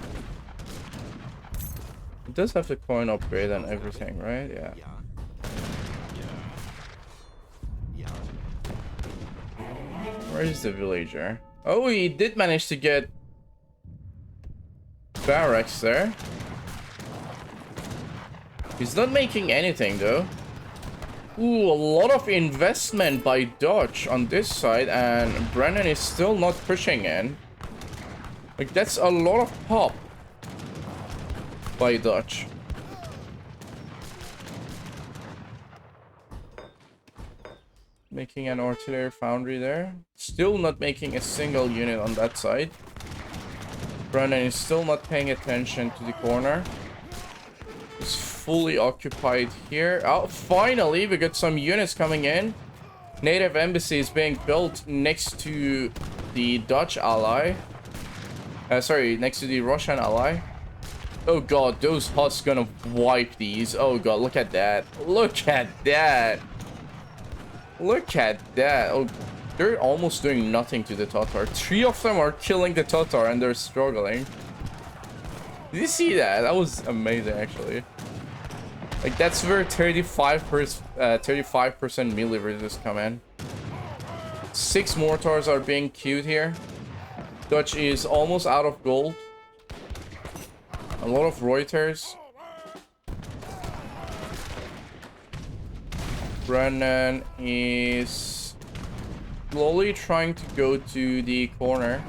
It does have the coin upgrade and everything, right? Yeah. Where is the villager? Oh, he did manage to get barracks there. He's not making anything though. Ooh, a lot of investment by Dutch on this side, and Brennan is still not pushing in. Like, that's a lot of pop by Dutch. Making an artillery foundry there. Still not making a single unit on that side. Brennan is still not paying attention to the corner. He's fully occupied here. Oh, finally, we got some units coming in. Native embassy is being built next to the Dutch ally. Sorry, next to the Russian ally. Oh god, those Huts gonna wipe these. Oh god, look at that. Look at that. Look at that. Oh, they're almost doing nothing to the Tatar. 3 of them are killing the Tatar and they're struggling. Did you see that? That was amazing, actually. Like, that's where 35% melee resist come in. 6 mortars are being queued here. Dutch is almost out of gold. A lot of Reuters. Brennan is slowly trying to go to the corner.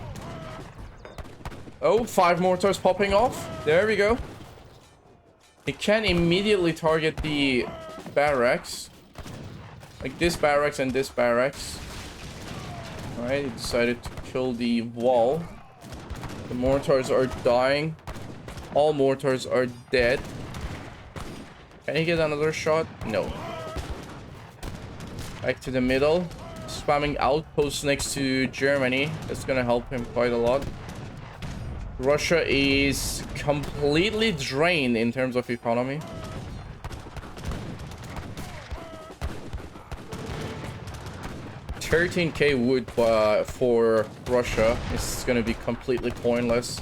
Oh, 5 mortars popping off. There we go. He can immediately target the barracks. Like this barracks and this barracks. Alright, he decided to kill the wall. The mortars are dying. All mortars are dead. Can he get another shot? No. Back to the middle. Spamming outposts next to Germany. That's gonna help him quite a lot. Russia is completely drained in terms of economy. $13k wood for Russia is gonna be completely pointless.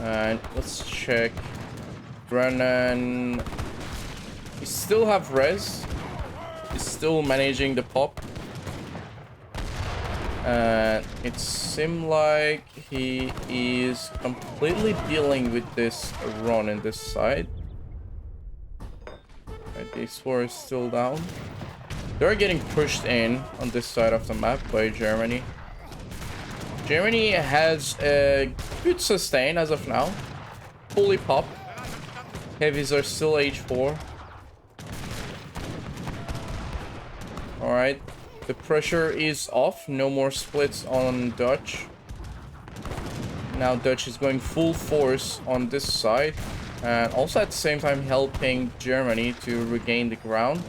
And let's check. Brennan. We still have res. He's still managing the pop. And it seems like he is completely dealing with this run in this side. Right, these 4 is still down. They're getting pushed in on this side of the map by Germany. Germany has a good sustain as of now. Fully pop. Heavies are still H4. Alright. The pressure is off. No more splits on Dutch. Now Dutch is going full force on this side. And also at the same time helping Germany to regain the ground.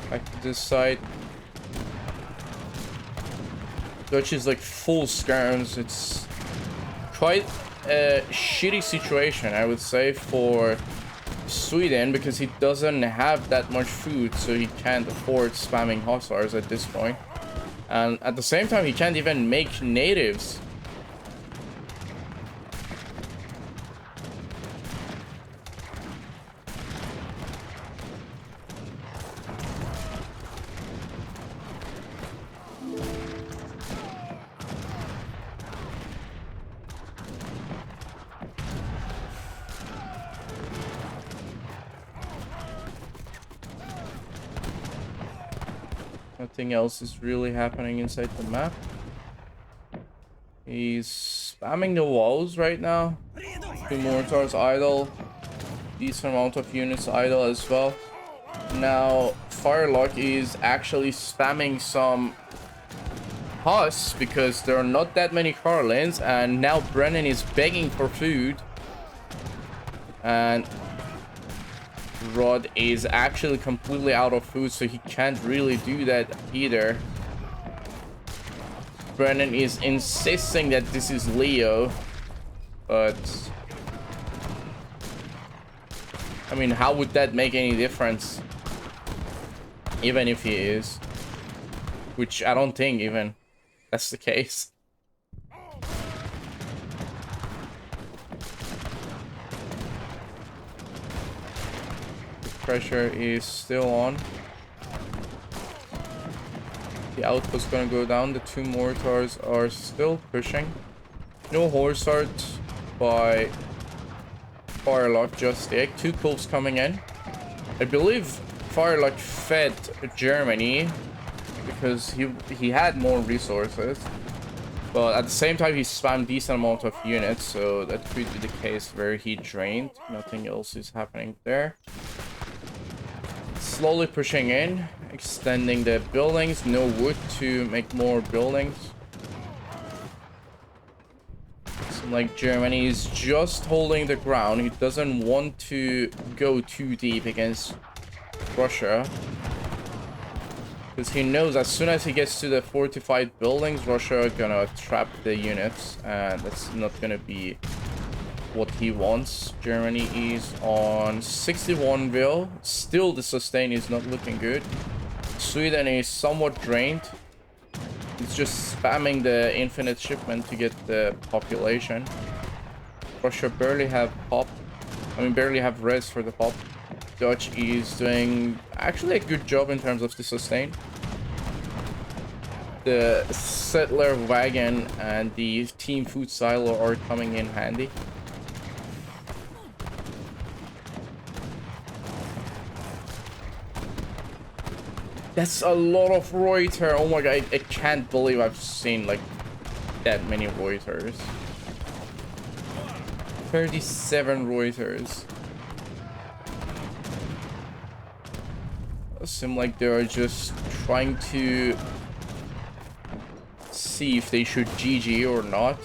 Back to this side. Dutch is like full skirms. It's quite a shitty situation, I would say, for Sweden, because he doesn't have that much food, so he can't afford spamming hussars at this point. And at the same time, he can't even make natives. Nothing else is really happening inside the map. He's spamming the walls right now. 2 mortars idle. Decent amount of units idle as well. Now, Firelock is actually spamming some Huss because there are not that many Carlins. And now Brennan is begging for food. And Rod is actually completely out of food, so he can't really do that either. Brennan is insisting that this is Leo, but I mean, how would that make any difference? Even if he is, which I don't think even that's the case. Pressure is still on. The output's gonna go down. The 2 mortars are still pushing. No horse art by Firelock just yet. 2 Colts coming in. I believe Firelock fed Germany because he had more resources. But at the same time, he spammed decent amount of units, so that could be the case where he drained. Nothing else is happening there. Slowly pushing in, extending the buildings. No wood to make more buildings. Seems like Germany is just holding the ground. He doesn't want to go too deep against Russia, because he knows as soon as he gets to the fortified buildings, Russia are gonna trap the units, and that's not gonna be what he wants. Germany is on 61 will. Still, the sustain is not looking good. Sweden is somewhat drained. It's just spamming the infinite shipment to get the population. Russia barely have pop. I mean, barely have res for the pop. Dutch is doing actually a good job in terms of the sustain. The settler wagon and the team food silo are coming in handy. That's a lot of Reuter. Oh my god, I can't believe I've seen like that many Reuters. 37 Reuters. Seem like they're just trying to see if they should GG or not.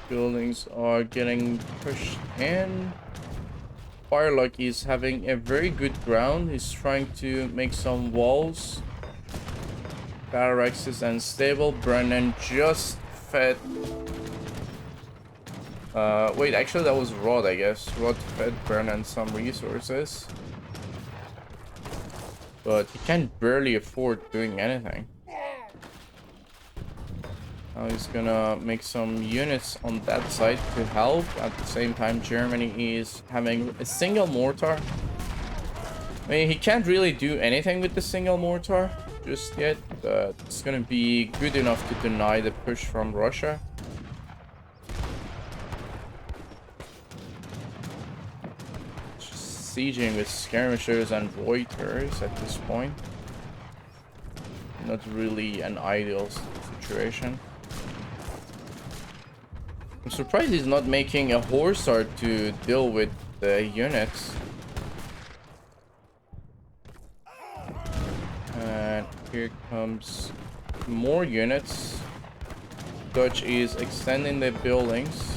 Buildings are getting pushed in. Firelock is having a very good ground. He's trying to make some walls. Barracks is unstable. Brennan just fed. Wait, actually that was Rod, I guess. Rod fed Brennan some resources. But he can barely afford doing anything. Now he's gonna make some units on that side to help. At the same time, Germany is having a single mortar. I mean, he can't really do anything with the single mortar just yet, but it's gonna be good enough to deny the push from Russia. Just sieging with skirmishers and Reuters at this point. Not really an ideal situation. I'm surprised he's not making a horse art to deal with the units. And here comes more units. Dutch is extending the buildings.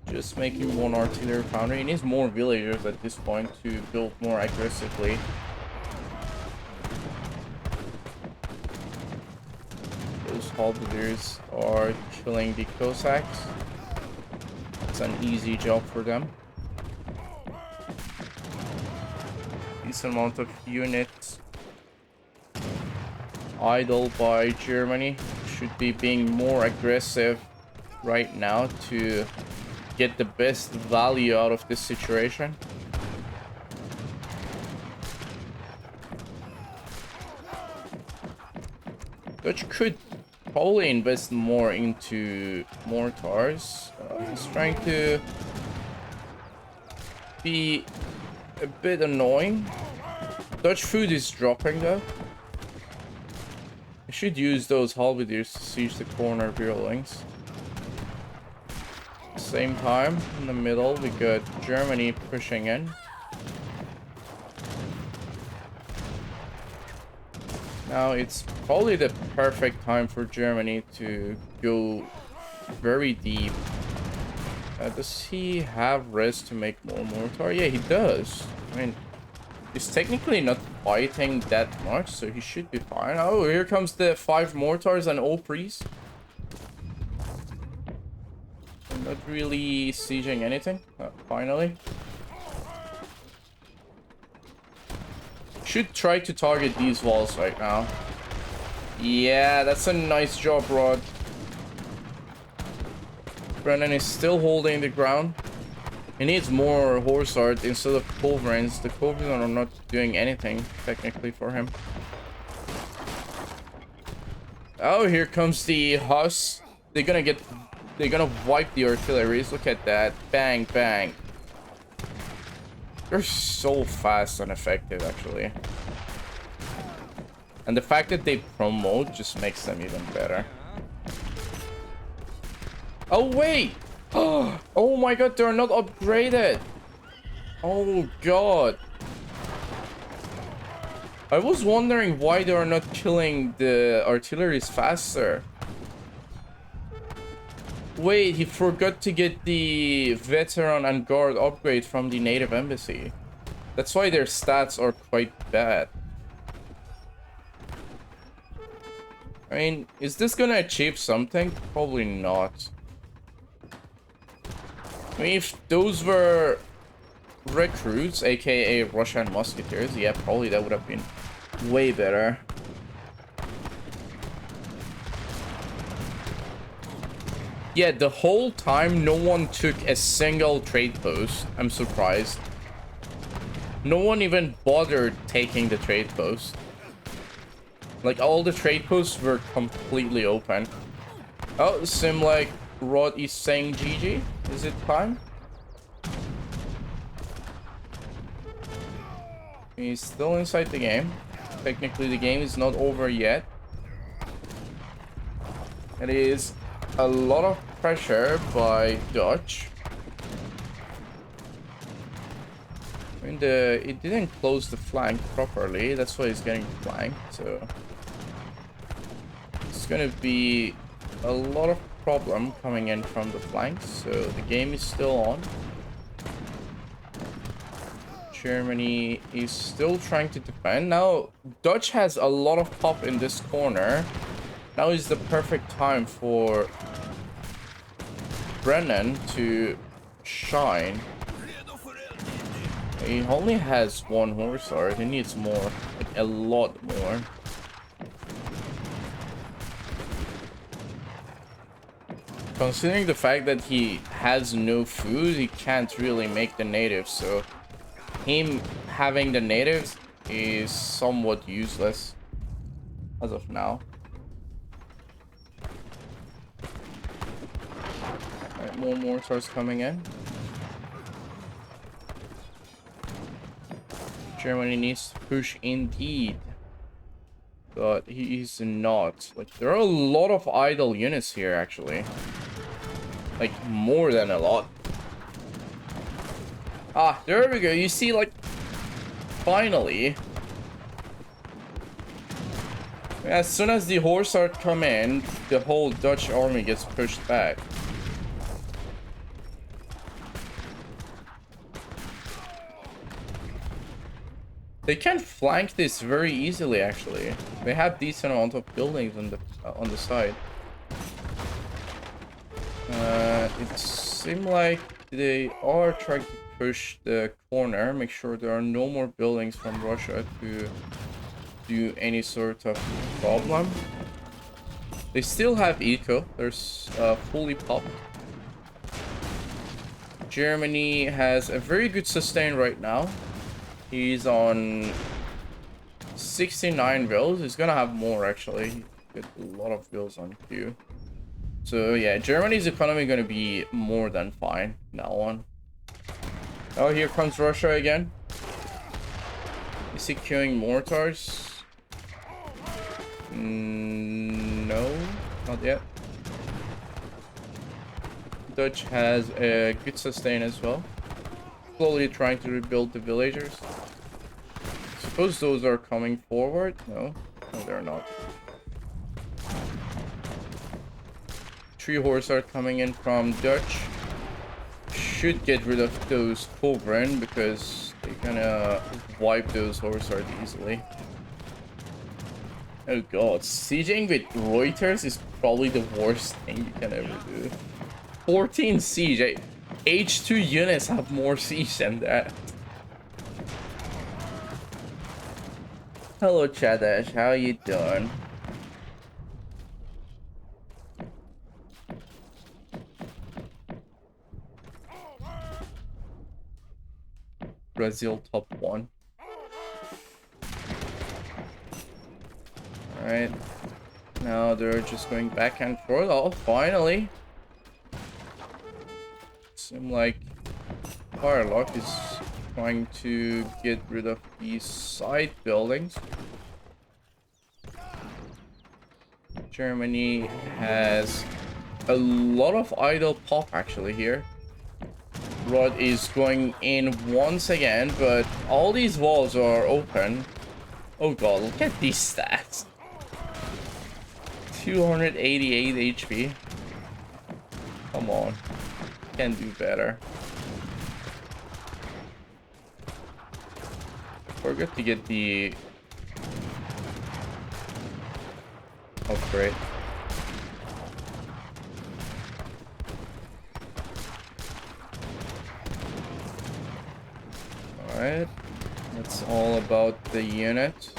Just making one artillery foundry. He needs more villagers at this point to build more aggressively. Those halberdiers are killing the Cossacks. It's an easy job for them. Decent amount of units idle by Germany. Should be being more aggressive right now to get the best value out of this situation. Dutch could probably invest more into mortars. He's trying to be a bit annoying. Dutch food is dropping though. I should use those halberdiers to siege the corner buildings. Same time, in the middle, we got Germany pushing in. Now it's probably the perfect time for Germany to go very deep. Does he have res to make more mortar? Yeah, he does. I mean, he's technically not fighting that much, so he should be fine. Oh, here comes the 5 mortars and Opries. Not really sieging anything. Finally. Should try to target these walls right now. Yeah, that's a nice job, Rod. Brennan is still holding the ground. He needs more horse art instead of culverins. The culverins are not doing anything technically for him. Oh, here comes the Huss. They're gonna get they're gonna wipe the artilleries. Look at that. Bang, bang. They're so fast and effective, actually. And the fact that they promote just makes them even better. Oh, wait! Oh my god, they're not upgraded! Oh god. I was wondering why they are not killing the artilleries faster. Wait, he forgot to get the veteran and guard upgrade from the native embassy. That's why their stats are quite bad. I mean, is this gonna achieve something? Probably not. I mean, if those were recruits, aka Russian musketeers, yeah, probably that would have been way better. Yeah, the whole time no one took a single trade post. I'm surprised. No one even bothered taking the trade post. Like, all the trade posts were completely open. Oh, seems like Rod is saying GG. Is it time? He's still inside the game. Technically, the game is not over yet. It is a lot of pressure by Dutch. I mean, it didn't close the flank properly. That's why it's getting flanked. So it's gonna be a lot of problem coming in from the flanks. So the game is still on. Germany is still trying to defend. Now, Dutch has a lot of pop in this corner. Now is the perfect time for Brennan to shine. He only has one horse art. He needs more. Like, a lot more. Considering the fact that he has no food, he can't really make the natives, so him having the natives is somewhat useless as of now. Alright, more mortars coming in. Germany needs to push indeed. But he is not. Like, there are a lot of idle units here, actually. Like, more than a lot. Ah, there we go. You see, like, finally. As soon as the horse art come in, the whole Dutch army gets pushed back. They can flank this very easily, actually. They have decent amount of buildings on the side. It seems like they are trying to push the corner, make sure there are no more buildings from Russia to do any sort of problem. They still have eco. There's fully popped. Germany has a very good sustain right now. He's on 69 bills. He's gonna have more, actually. He's got a lot of bills on queue. So yeah, Germany's economy gonna be more than fine now on. Oh, here comes Russia again. Is he queuing mortars? No, not yet. Dutch has a good sustain as well. Slowly trying to rebuild the villagers. Suppose those are coming forward? No, they're not. 3 horse are coming in from Dutch. Should get rid of those Cobran because they're gonna wipe those horse art easily. Oh god, sieging with Reuters is probably the worst thing you can ever do. 14 siege. H2 units have more siege than that. Hello Chadash, how you doing? Brazil top 1. Alright. Now they're just going back and forth. Oh, finally. Seem like Firelock is trying to get rid of these side buildings. Germany has a lot of idle pop actually here. Rod is going in once again, but all these walls are open. Oh god, look at these stats. 288 HP. Come on. Can do better. Forget to get the upgrade. Alright. That's all about the unit.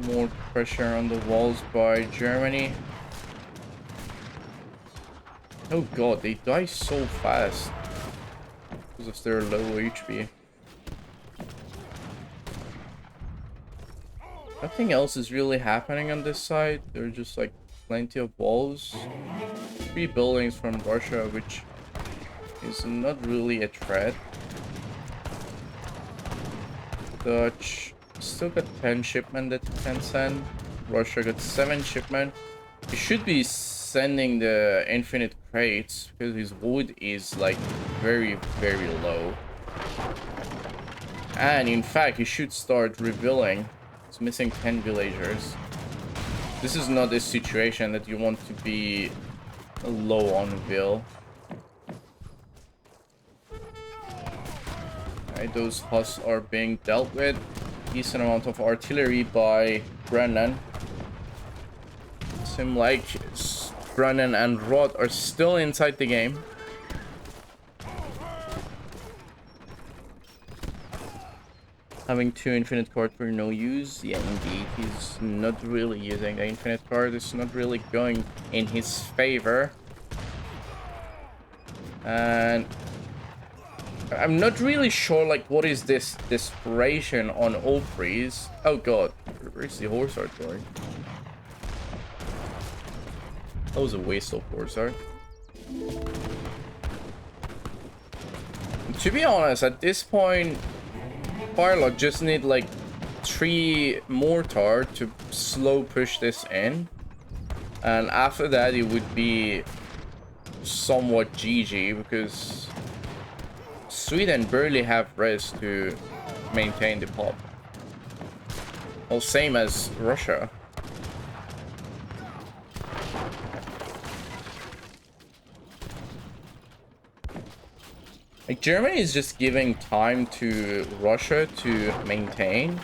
More pressure on the walls by Germany. Oh god, they die so fast because of their low HP. Nothing else is really happening on this side. There are just like plenty of walls. 3 buildings from Russia, which is not really a threat. Dutch still got 10 shipment that you can send. Russia got 7 shipment. You should be sending the infinite crates because his wood is like very low. And in fact, he should start revealing. It's missing 10 villagers. This is not a situation that you want to be low on Vil. Right, those husks are being dealt with. Decent amount of artillery by Brennan. Seems like Brennan and Rod are still inside the game. Having 2 infinite card for no use. Yeah, indeed. He's not really using the infinite card. It's not really going in his favor. And I'm not really sure, like, what is this desperation on Opries? Oh god, where's the horse art going? That was a waste of horse art. To be honest, at this point, Firelock just need like 3 mortar to slow push this in, and after that it would be somewhat GG because Sweden barely have res to maintain the pop. Well, same as Russia. Like, Germany is just giving time to Russia to maintain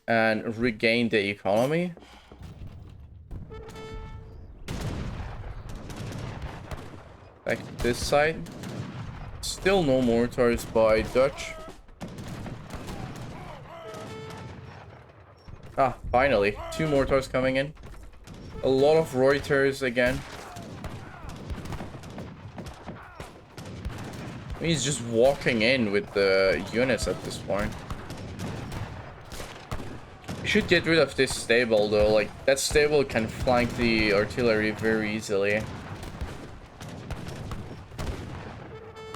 and regain the economy. Back to this side. Still no mortars by Dutch. Ah, finally. 2 mortars coming in. A lot of Reuters again. He's just walking in with the units at this point. We should get rid of this stable though. Like, that stable can flank the artillery very easily.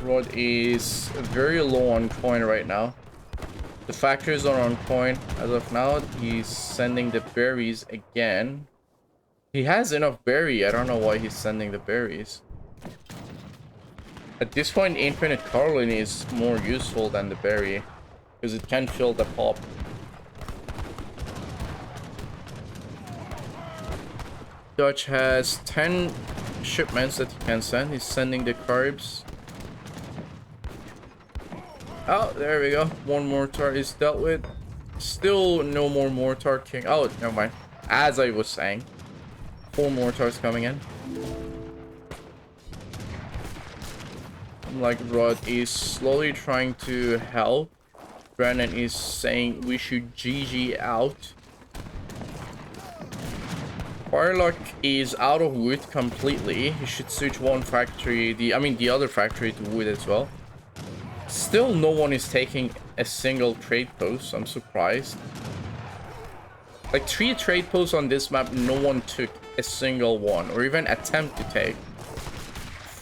Rod is very low on coin right now. The factories are on coin as of now. He's sending the berries again. He has enough berry. I don't know why he's sending the berries. At this point, infinite colony is more useful than the berry because it can fill the pop. Dutch has 10 shipments that he can send. He's sending the carbs. Oh, there we go. 1 mortar is dealt with. Still no more mortar king. Oh, never mind. As I was saying, 4 mortars coming in. Like, Rod is slowly trying to help. Brandon is saying we should GG out. Firelock is out of wood completely. He should switch one factory, the other factory to wood as well. Still no one is taking a single trade post. I'm surprised. Like, 3 trade posts on this map, no one took a single one or even attempt to take.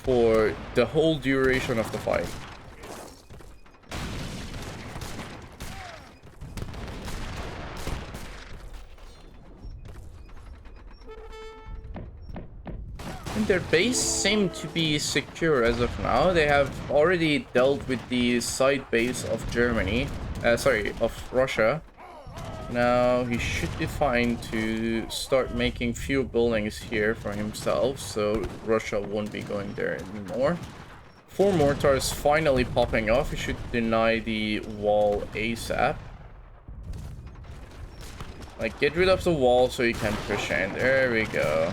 for the whole duration of the fight. And their base seem to be secure as of now. They have already dealt with the side base of Germany. Of Russia. Now he should be fine to start making few buildings here for himself, so Russia won't be going there anymore. 4 mortars finally popping off. He should deny the wall ASAP. Like, get rid of the wall so you can push in. There we go.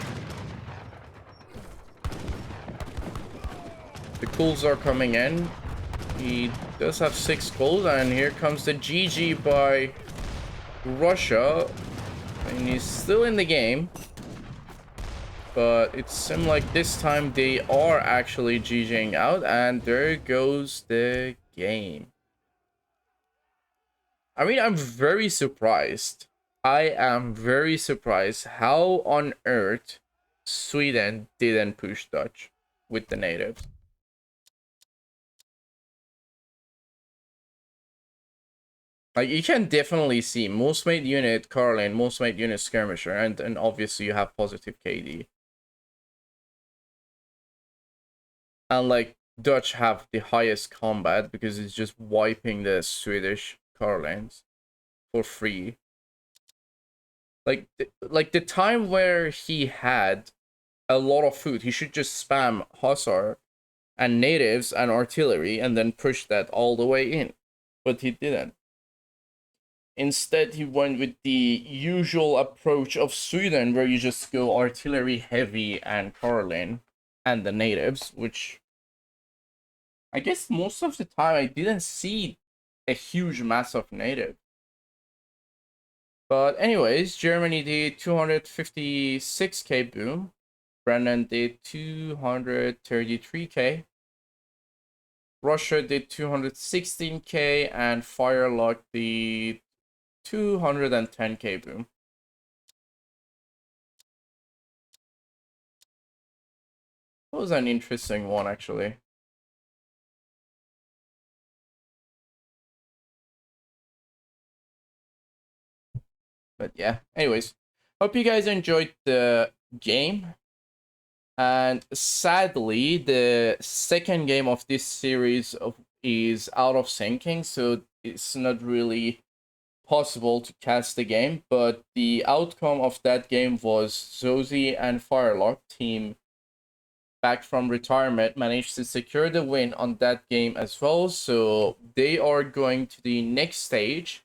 The cools are coming in. He does have 6 gold, and here comes the GG by Russia. And he's still in the game. But it seems like this time they are actually GGing out, and there goes the game. I mean, I'm very surprised. I am very surprised how on earth Sweden didn't push Dutch with the natives. Like, you can definitely see most made unit Carlin, most made unit Skirmisher, and obviously you have positive KD. And like, Dutch have the highest combat because it's just wiping the Swedish Carlins for free. Like the time where he had a lot of food, he should just spam Hussar and natives and artillery and then push that all the way in. But he didn't. Instead, he went with the usual approach of Sweden, where you just go artillery heavy and Carlin and the natives, which I guess most of the time I didn't see a huge mass of native. But anyways, Germany did 256k boom. Brennan did 233k. Russia did 216k, and Firelock did 210k boom. That was an interesting one, actually. But yeah, anyways, hope you guys enjoyed the game. And sadly, the second game of this series is out of syncing, so it's not really possible to cast the game. But the outcome of that game was Zozie and Firelock, team back from retirement, managed to secure the win on that game as well. So they are going to the next stage.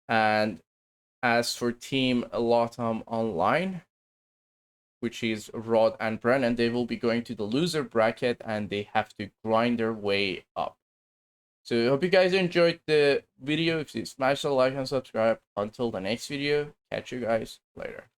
And as for Team Latam Online, which is Rod and Brennan, they will be going to the loser bracket and they have to grind their way up. So I hope you guys enjoyed the video. If you smash the like and subscribe. Until the next video, catch you guys later.